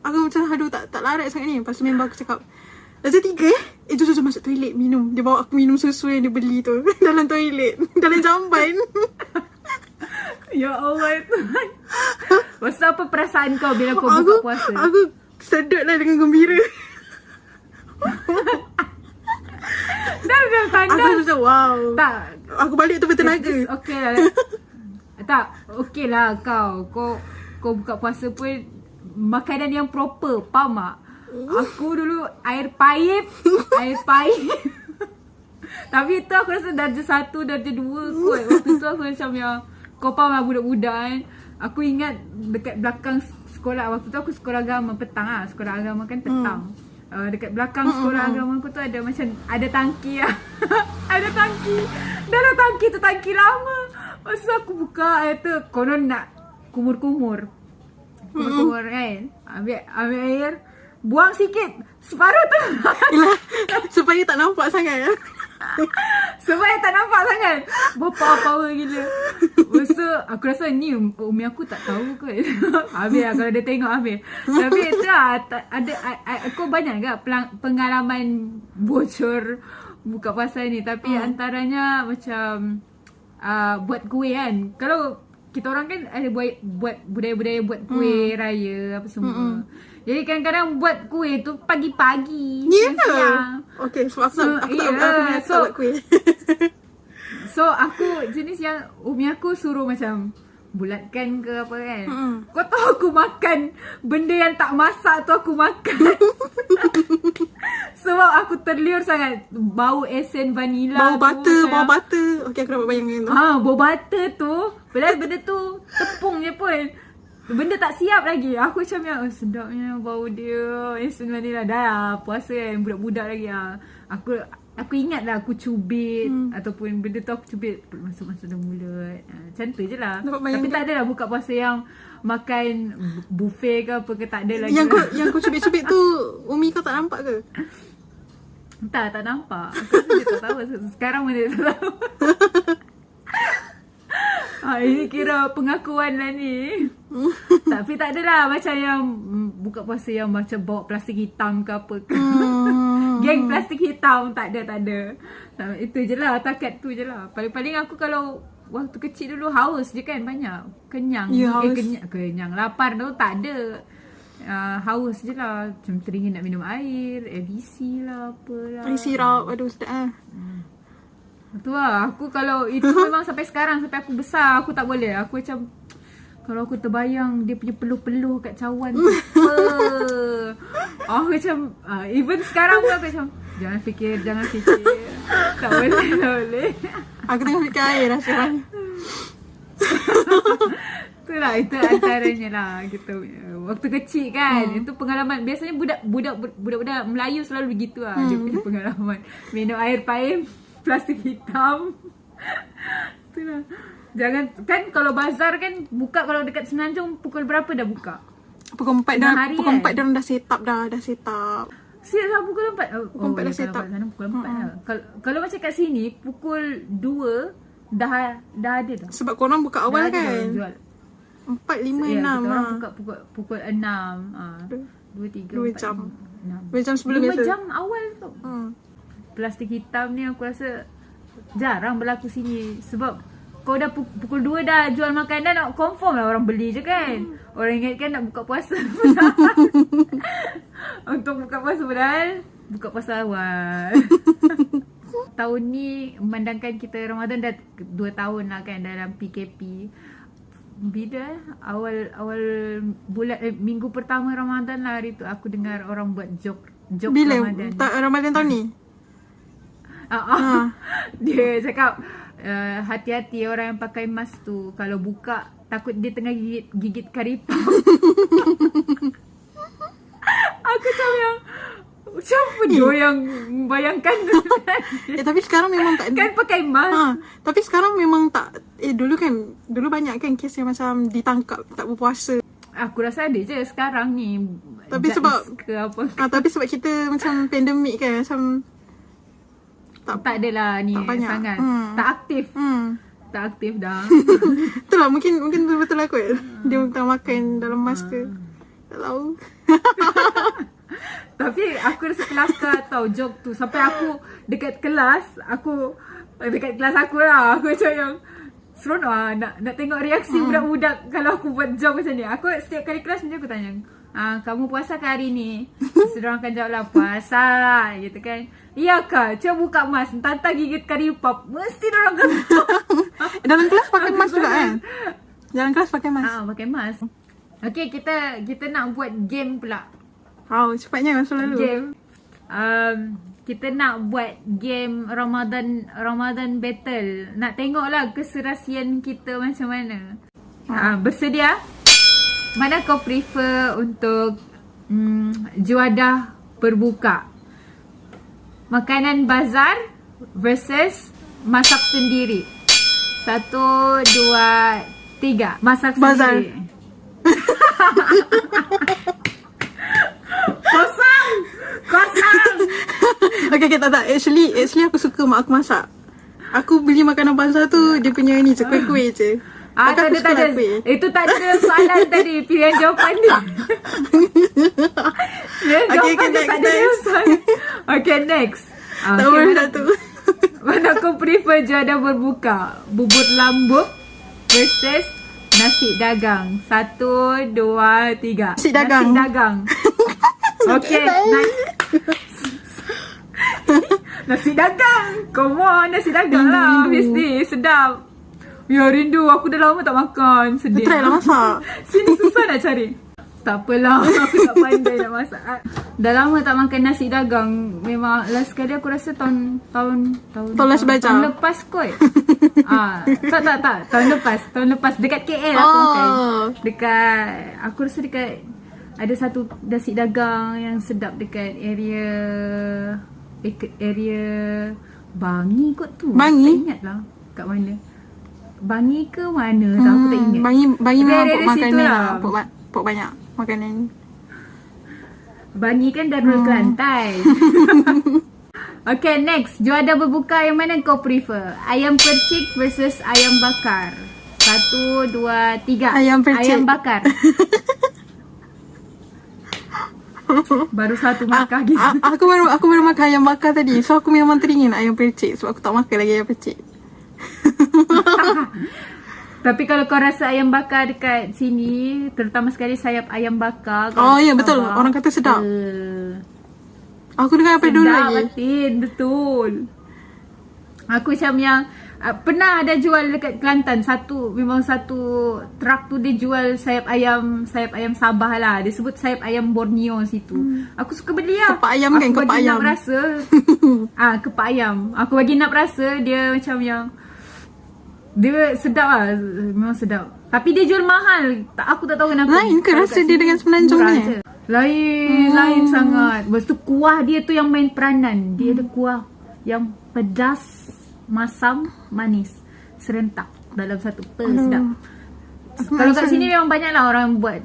aku macam aduh tak larat sangat ni. Lepas tu member aku cakap, darjah 3 jom masuk toilet minum. Dia bawa aku minum susu yang dia beli tu dalam toilet, dalam jamban. Ya Allah Tuhan. Masa apa perasaan kau bila kau buka puasa? Aku sedut lah dengan gembira. Dah pandang. Aku rasa wow. Tak. Aku balik tu bertenaga. Okay lah. Tak, okay lah kau buka puasa pun makanan yang proper, faham tak? Aku dulu air paip. Tapi tu aku rasa darjah 1, darjah 2 kot. Waktu tu aku macam yang kau faham lah budak-budak kan. Aku ingat dekat belakang sekolah, waktu tu aku sekolah agama petang lah. Sekolah agama kan petang. Dekat belakang sekolah agama aku tu ada macam ada tangki lah. Ada tangki. Dalam tangki tu tangki lama. Masa aku buka air tu, konon nak kumur-kumur. Kumur-kumur kan. Ambil air, buang sikit. Separuh tu. Yelah, supaya tak nampak sangat. Supaya tak nampak sangat. Power gila. Lepas tu aku rasa ni umi aku tak tahu kot. Habis lah kalau dia tengok habis. Tapi tu lah, aku banyak ke pengalaman bocor buka puasa ni. Tapi antaranya macam buat kuih kan. Kalau kita orang kan ada buat budaya-budaya buat kuih raya apa semua. Jadi kadang-kadang buat kuih tu pagi-pagi. Yeah. Okay, sebab aku tak buat kuih. So aku jenis yang umi aku suruh macam bulatkan ke apa kan. Kau tahu aku makan benda yang tak masak tu aku makan. Sebab aku terliur sangat bau esen vanila. Bau butter. Okay, aku dapat bayangkan tu. Bau butter tu. Padahal benda tu tepung je pun. Benda tak siap lagi. Aku macam yang sedapnya bau dia. Esen vanila. Dah lah puasa kan. Budak-budak lagi lah. Aku ingat lah aku cubit. Ataupun benda tu aku cubit. Masuk-masuk dalam mulut. Macam tu je lah. Tapi tak adalah buka puasa yang makan buffet ke apa ke. Tak ada lagi Yang kau cubit-cubit tu umi kau tak nampak ke? Tak nampak. Aku rasa dia tak tahu. Sekarang pun dia tak tahu. Ini kira pengakuan lah ni. Tapi tak adalah macam yang buka puasa yang macam bawa plastik hitam ke apa ke. Geng plastik hitam. Tak ada. Itu je lah. Takat tu je lah. Paling-paling aku kalau waktu kecil dulu haus je kan banyak. Kenyang. Kenyang. Lapar tu tak ada. Haus je lah. Macam teringin nak minum air. ABC lah apalah. Air sirap. Aduh sedap Tu lah. Aku kalau itu memang sampai sekarang. Sampai aku besar aku tak boleh. Aku macam kalau aku terbayang dia punya peluh-peluh kat cawan tu. Aku macam even sekarang pun aku macam jangan fikir. Tak boleh. Aku tengah fikir air lah sekarang. Itulah, itu antaranya lah gitu. Waktu kecil kan, itu pengalaman. Biasanya budak-budak Melayu selalu begitu lah. Dia punya pengalaman. Minum air paim, plastik hitam. Itulah. Jangan, kan kalau bazar kan buka kalau dekat Semenanjung pukul berapa dah buka? Pukul 4 dah dah set up dah. Siap lah pukul 4. Pukul 4 dah set up. Sana pukul 4 lah. Kalau macam kat sini pukul 2 dah ada dah. Sebab korang buka awal dah kan? Jual. 4, 5, 6 kita orang buka pukul 6. 2, 3, 4, 2 jam. 5, 6. 2 jam sebelum 5 biasa. jam awal tu. Plastik hitam ni aku rasa jarang berlaku sini. Sebab kau dah pukul 2 dah jual makanan, nak confirm lah orang beli je kan. Orang ingatkan nak buka puasa. Untuk buka puasa padahal buka puasa awal. Tahun ni memandangkan kita Ramadan dah 2 tahun lah kan dalam PKP. Bila awal bulan minggu pertama Ramadan lah hari tu aku dengar orang buat joke bila? Ramadan. Ramadan tahun ni? Dia cakap hati-hati orang yang pakai mask tu. Kalau buka takut dia tengah gigit karipap. Aku macam yang siapa dia yang bayangkan. Tapi sekarang memang tak kan pakai mask. Tapi sekarang memang tak. Dulu banyak kan kes yang macam ditangkap tak berpuasa. Aku rasa ada je sekarang ni. Tapi sebab ke apa. Tapi sebab kita macam pandemik kan, macam tak adalah ni tak sangat. Tak aktif. Tak aktif dah. Itulah mungkin betul-betul lah kot. Dia tengah makan dalam mask ke. Tak tahu. Tapi aku rasa kelakar tau joke tu. Sampai aku dekat kelas aku lah. Aku macam yang seronok lah nak tengok reaksi budak-budak kalau aku buat joke macam ni. Aku setiap kali kelas macam aku tanya, kamu puasa ke hari ni? Terus diorang akan jawab lah, puasa lah gitu kan. Iya kak, cuba buka mask, tanta gigit karipap. Mesti diorang akan dalam kelas pakai mask juga kan? Dalam kelas pakai mask? Pakai mask. Okay, kita nak buat game pula. Cepatnya masuk lalu. Game. Kita nak buat game Ramadan battle. Nak tengoklah keserasian kita macam mana. Bersedia? Mana kau prefer untuk juadah berbuka? Makanan bazar versus masak sendiri. 1, 2, 3. Masak bazar. Sendiri. Kosong. Okay, tak. Actually aku suka mak aku masak. Aku beli makanan pasar tu, dia punya ni je, kuih-kuih je. Tak ada. Itu tak ada dalam soalan tadi. Pilihan jawapan dia. Jawapan dia tak ada dalam soalan. Okay, next. Tak boleh satu. Mana kau prefer jadah berbuka? Bubur lambuk versus nasi dagang. 1, 2, 3. Nasi dagang. Nasi dagang. Okay, nasi dagang. Come on, nasi dagang lah. Obviously, sedap. Ya, rindu. Aku dah lama tak makan. Sedih. Try lah masak. Sini susah nak cari. Tak apalah, aku tak pandai nak masak. Dah lama tak makan nasi dagang. Memang last kali aku rasa tahun last belajar. Tahun lepas kot. Tak. Tahun lepas dekat KL aku makan. Dekat, aku rasa dekat ada satu nasi dagang yang sedap dekat area Bangi kot tu. Bangi? Tak ingat lah kat mana. Bangi ke mana tak, aku tak ingat. Bangi memang pok makan ni situ lah. Pok banyak makanan. Bangi kan Darul Kelantan. Okay, next. Juara berbuka yang mana kau prefer? Ayam percik versus ayam bakar. 1, 2, 3. Ayam percik. Ayam bakar. Baru satu markah gitu. Aku baru makan ayam bakar tadi. So aku memang teringin ayam percik. Sebab aku tak makan lagi ayam percik. Tapi kalau kau rasa ayam bakar dekat sini, terutama sekali sayap ayam bakar. Oh ya, betul. Orang kata sedap. Aku dengar apa dulu lagi. Batin, betul. Aku macam yang pernah ada jual dekat Kelantan. Memang satu truck tu dia jual sayap ayam Sabah lah. Dia sebut sayap ayam Borneo situ. Aku suka beli lah. Kepak ayam kan, kepak ayam. Aku bagi nak rasa. Kepak ayam. Aku bagi nak rasa dia macam yang dia sedap lah. Memang sedap. Tapi dia jual mahal. Aku tak tahu kenapa. Lain ke rasa dia dengan semenanjung ni? Lain sangat. Lepas tu kuah dia tu yang main peranan. Dia ada kuah yang pedas, masam, manis, serentak dalam satu sedap. Kalau kat sini memang banyak lah orang buat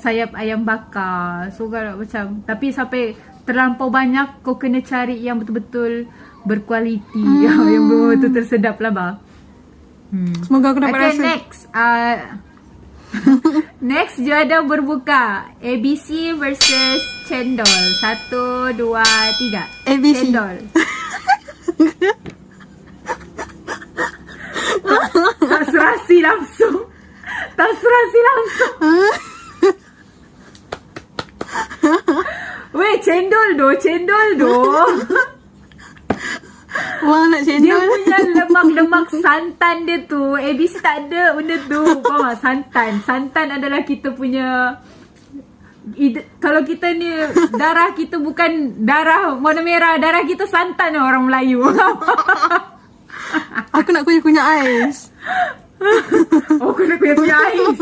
sayap ayam bakar. So kalau macam, tapi sampai terlampau banyak, kau kena cari yang betul-betul berkualiti. Yang betul-betul tersedap lah bah. Semoga aku dapat rasa. Next. Next juara berbuka. ABC versus cendol. 1, 2, 3. ABC. Cendol. Tak serasi langsung. Weh, cendol doh. Wah, nak Dia cendol. punya lemak-lemak santan dia tu, ABC tak ada benda tu. Faham tak? Santan adalah kita punya kalau kita ni darah kita bukan darah warna merah, darah kita santan lah orang Melayu. Aku nak kunyah ais. Oh, kena kunyah ais.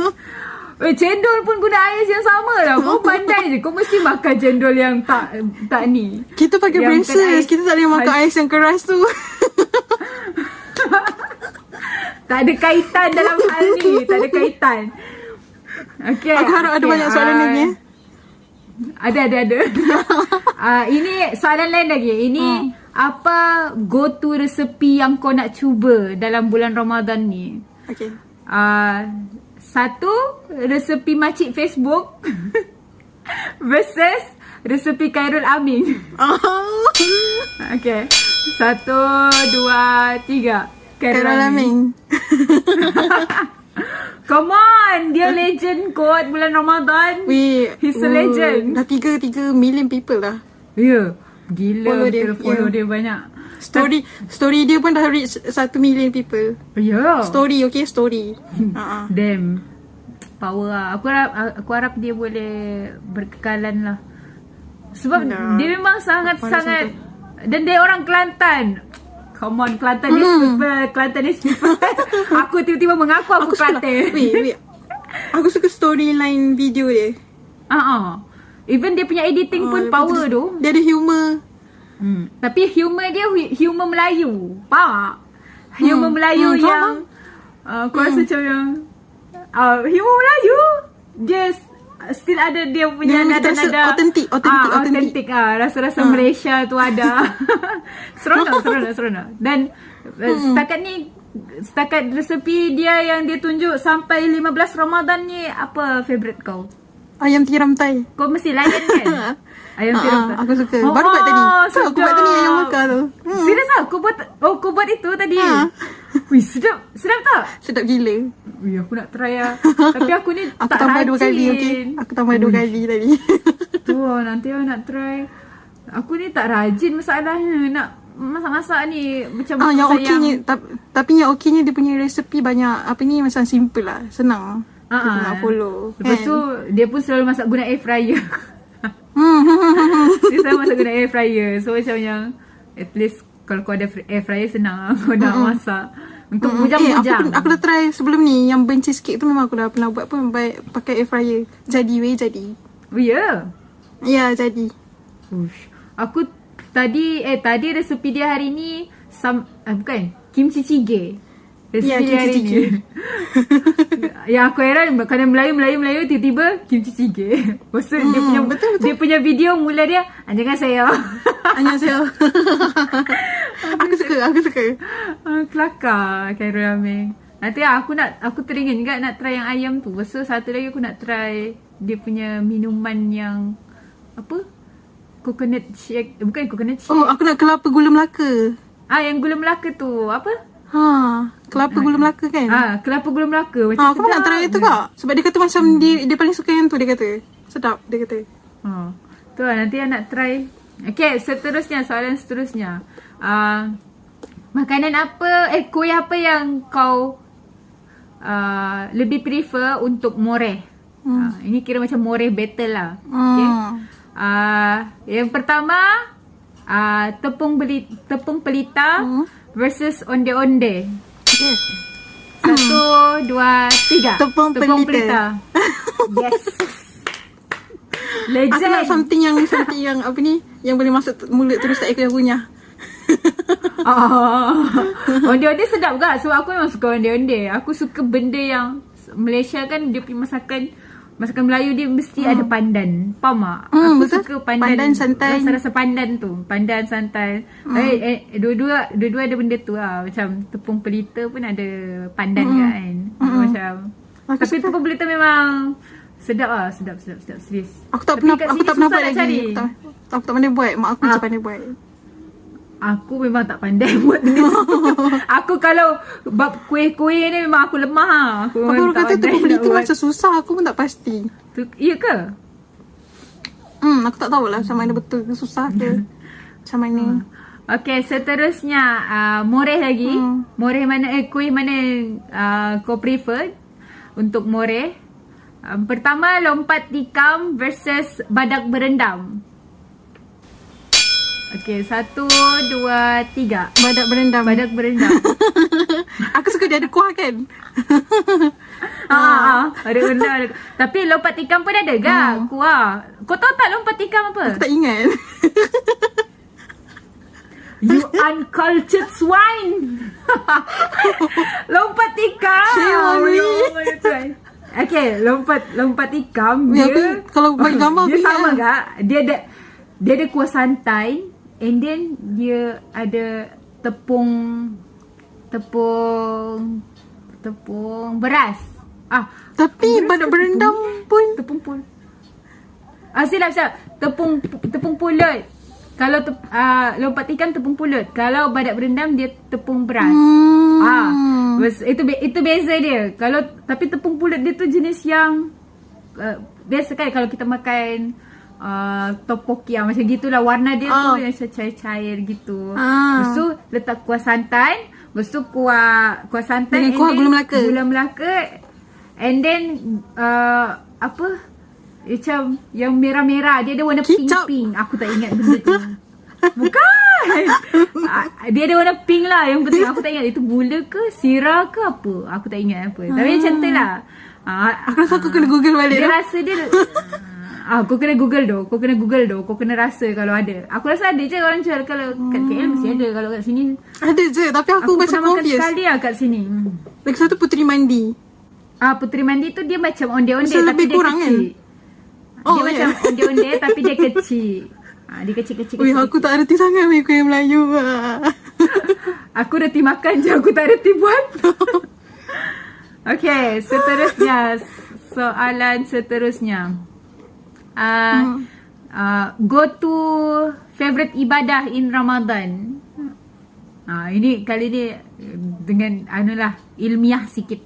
Cendol pun guna ais yang sama lah. Kau pandai je. Kau mesti makan cendol yang tak ni. Kita pakai braces. Kita tak boleh makan ais yang keras tu. Tak ada kaitan dalam hal ni. Tak ada kaitan. Okay. Aku harap ada banyak soalan lagi. Ada. Ini soalan lain lagi. Ini apa go to resepi yang kau nak cuba dalam bulan Ramadan ni? Okay. 1, resepi makcik Facebook versus resepi Khairul Amin. Okay. 1, 2, 3. Khairul Amin. Come on, dia legend kot bulan Ramadan. He's a legend. Dah 3 million people dah. Ya, gila. Follow dia banyak. Story dia pun dah reach 1 million people. Ya. Story, okay, story. Damn. Power lah. Aku harap dia boleh berkekalan lah. Sebab dia memang sangat-sangat. Dan dia orang Kelantan. Come on, Kelantanese people. Aku tiba-tiba mengaku aku Kelantan. Wait. Aku suka storyline video dia. Even dia punya editing pun power tu. Dia ada humor. Tapi humor dia humor Melayu. Faham tak? Humor Melayu yang aku rasa macam yang humor Melayu. Dia still ada dia punya Dia nada-nada rasa authentic. authentic rasa-rasa Malaysia tu ada. Seronok. Dan setakat resepi dia yang dia tunjuk sampai 15 Ramadan ni, apa favourite kau? Ayam tiram Thai. Kau mesti layan kan? Ayam tiram tu. Aku suka. Baru buat tadi. So, aku buat tadi ayam bakar tu. Serius ah? Kau buat itu tadi? Wih, sedap tak? Sedap gila. Wih, aku nak try lah. Tapi aku ni Aku tak tambah rajin. 2 kali, okey? Aku tambah 2 kali tadi. Tu nanti aku nak try. Aku ni tak rajin masalahnya. Nak masak-masak ni macam yang sayang. okeynya, tapi yang okeynya dia punya resepi banyak, apa ni, macam simple lah. Senang. Kita nak follow. Lepas tu, dia pun selalu masak guna air fryer. Dia selalu masak guna air fryer. So macam yang, at least kalau kau ada air fryer senang lah. Kau nak masak. Untuk bujang-bujang. Aku dah try sebelum ni. Yang burnt cheesecake tu memang aku dah pernah buat pun pakai air fryer. Jadi. Oh ya? Ya, jadi. Ush. Aku tadi resepi dia hari ni bukan, kimchi jjigae. Resepi dia hari ni. Yang aku heran, kadang Melayu tiba-tiba kimchi jjigae. Maksud betul. dia punya video mula dia, jangan saya. Annyeonghaseyo. Aku suka. Kelakar Khairul Aming. Nanti aku teringin juga nak try yang ayam tu. So satu lagi aku nak try dia punya minuman yang apa? Coconut shake. Bukan coconut shake. Oh, aku nak kelapa gula Melaka. Yang gula Melaka tu apa? Kelapa gula Melaka kan? Kelapa gula Melaka. Macam aku pun nak try itu kak. Sebab dia kata macam dia paling suka yang tu, dia kata. Sedap, dia kata. Tu lah, nanti I nak try. Okay, soalan seterusnya. Makanan apa, kuih apa yang kau lebih prefer untuk moreh? Ini kira macam moreh battle lah. Okay. Yang pertama, tepung pelita versus onde-onde. Okay. 1, 2, 3. Tepung pelita. Yes. Legend. Aku nak something yang apa ni, yang boleh masuk mulut terus tak ikut punya. Onde-onde sedap juga. Sebab aku memang suka onde-onde. Aku suka benda yang Malaysia kan, dia punya masakan Melayu dia mesti ada pandan. Faham tak? Aku betul. suka pandan santan. Rasa pandan tu. Pandan santan. Dua-dua ada benda tu lah. Macam tepung pelita pun ada pandan kan. Macam. Tapi tepung pelita memang sedap lah. Sedap. Serius. Aku tak pernah buat lagi. Aku tak pandai buat. Mak aku je pandai buat. Aku memang tak pandai buat benda tu. Aku kalau bab kuih-kuih ni memang aku lemah lah. Aku orang kata tepung pelita macam susah. Aku pun tak pasti. Ya ke? Aku tak tahulah macam mana betul ke susah ke. Macam mana. Okay, seterusnya moreh lagi. Moreh mana, kuih mana kau prefer untuk moreh? Pertama, lompat tikam versus badak berendam. Okay, 1, 2, 3. Badak berendam. Aku suka dia ada kuah kan. Badak berendam. Tapi lompat tikam pun ada ke kuah? Kau tahu tak lompat tikam apa? Aku tak ingat. You uncultured swine. Lompat tikam. Shame on me. Okay, lompat tikam Ya, dia kalau bagi gambar dia aku sama ingat. tak? Dia ada kuah santai, and then dia ada tepung beras. Tapi badak berendam pun Tepung pun. Silap. Tepung pulut. Kalau lompat tikam tepung pulut. Kalau badak berendam dia tepung beras. Itu beza dia. Tapi tepung pulut dia tu jenis yang biasa kan kalau kita makan topoki macam gitulah, warna dia tu yang cair-cair gitu. Lepas tu letak kuah santan, lepas tu kuah santan dengan kuah gula Melaka, and then macam yang merah-merah, dia ada warna kicap. pink. Aku tak ingat benda tu. Bukan. Dia ada warna pink lah. Yang penting aku tak ingat itu gula ke sirah ke apa. Aku tak ingat apa. Tapi macam tu lah. Aku rasa aku kena google balik. Dia rasa dia kau kena google doh. Kau kena rasa kalau ada. Aku rasa ada je orang jual. Kalau kat KL mesti ada. Kalau kat sini ada je. Tapi aku macam pernah makan confused. sekali lah kat sini. Lagi satu Puteri Mandi. Puteri Mandi tu dia macam onde-onde Masa tapi lebih dia kurang kecil. Oh, dia macam onde-onde tapi dia kecil. Dia kecil-kecil. Ui, aku tak reti sangat weh kuih Melayu. Aku reti makan je, aku tak reti buat. Okay, seterusnya. Soalan seterusnya. Go to favorite ibadah in Ramadan. Ini kali ni dengan ilmiah sikit.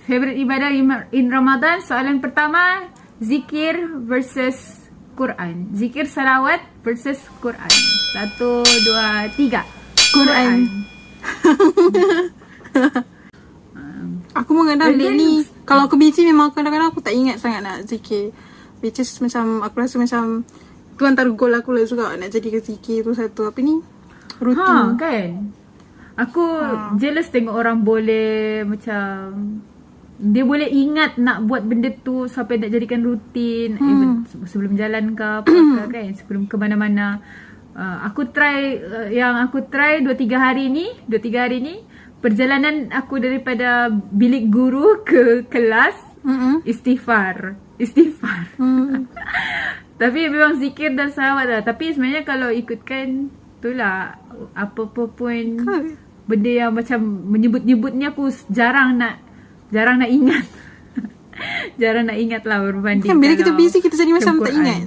Favorite ibadah in Ramadan. Soalan pertama, zikir versus Quran. Zikir salawat versus Quran. 1, 2, 3. Quran. Aku mengenal dek ni. Kalau aku busy memang kadang-kadang aku tak ingat sangat nak zikir. Which is macam aku rasa macam tu antara goal aku lah juga nak jadikan zikir tu satu apa ni? Rutin. Kan? Aku jealous tengok orang boleh macam dia boleh ingat nak buat benda tu sampai nak jadikan rutin. Sebelum jalan ke apa ke kan, sebelum ke mana-mana. Aku try 2-3 hari ni perjalanan aku daripada bilik guru ke kelas istighfar. Tapi memang zikir dan salawat lah. Tapi sebenarnya kalau ikutkan itulah apa-apa pun benda yang macam menyebut-nyebutnya aku jarang nak ingat. Jarang nak ingat lah berbanding Kan bila kita busy kita jadi macam tak Quran. ingat.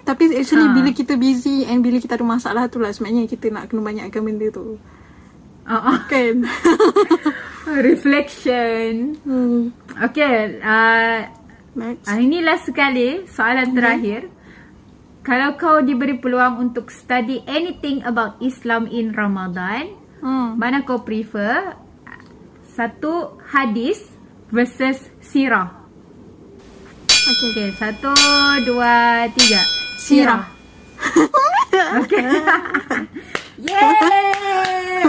Tapi actually bila kita busy and bila kita ada masalah tu lah sebenarnya kita nak kena banyakkan benda tu. Kan? Reflection. Okay. Next. Ini last sekali soalan terakhir. Kalau kau diberi peluang untuk study anything about Islam in Ramadan, mana kau prefer? 1, hadis versus sirah. Okay, 1, 2, 3. Sirah. Okay. Yeay!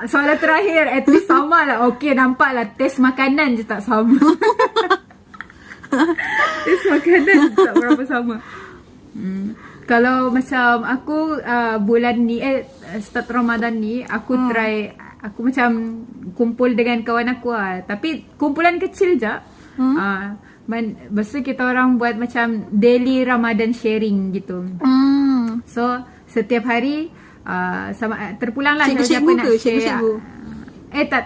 Soalan terakhir, at least sama lah. Okay, nampak lah test makanan je tak sama. Test makanan je tak berapa sama. Kalau macam aku bulan ni start Ramadan ni aku try, aku macam kumpul dengan kawan aku lah. Tapi kumpulan kecil je. Lepas tu kita orang buat macam daily Ramadan sharing gitu. So setiap hari sama terpulang lah Cikgu-cikgu siapa ke? nak share. Cikgu-cikgu?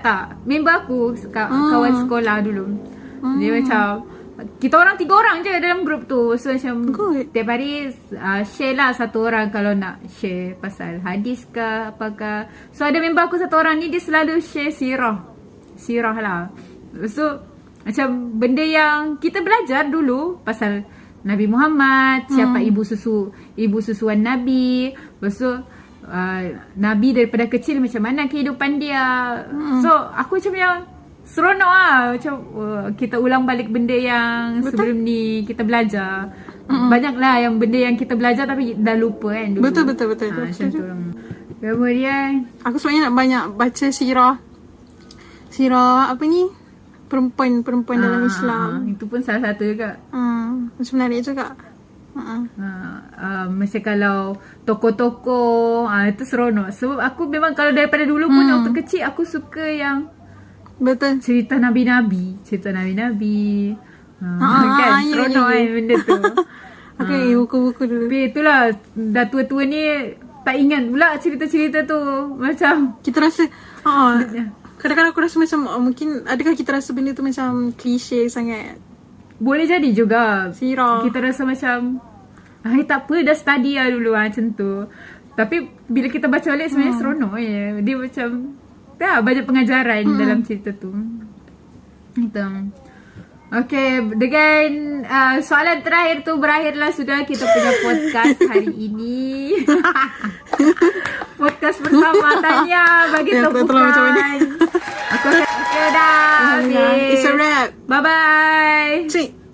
Tak. Member aku kawan sekolah dulu. Dia macam kita orang 3 orang je dalam grup tu. So macam tiap hari share lah satu orang kalau nak share pasal hadis ke apakah. So ada member aku satu orang ni dia selalu share sirah lah. So macam benda yang kita belajar dulu pasal Nabi Muhammad, siapa ibu susuan Nabi. Lepas tu Nabi daripada kecil macam mana kehidupan dia. So aku macam yang seronok lah. Macam kita ulang balik benda yang sebelum ni kita belajar. Banyaklah yang benda yang kita belajar tapi dah lupa kan dulu. Betul. Macam tu. Kemudian Aku sebenarnya nak banyak baca sirah apa ni? Perempuan dalam Islam. itu pun salah satu juga. Macam menarik juga. Macam kalau tokoh-tokoh itu seronok. Sebab aku memang kalau daripada dulu pun waktu kecil aku suka yang Betul. cerita Nabi-Nabi. Kan seronok kan benda tu. Okay, buku-buku dulu. Tapi itulah dah tua-tua ni tak ingat pula cerita-cerita tu. Macam Kita rasa kadang-kadang aku rasa macam mungkin adakah kita rasa benda tu macam klise sangat. boleh jadi juga Sirah. kita rasa macam tak apa dah study lah dulu macam tu. Tapi bila kita baca balik sebenarnya seronok je. Dia macam banyak pengajaran dalam cerita tu. Itu. Okay, dengan soalan terakhir tu berakhirlah sudah kita punya podcast hari ini. Podcast pertama Tanya bagi tepukan. Okay, dah. It's a wrap. Bye-bye. Cik.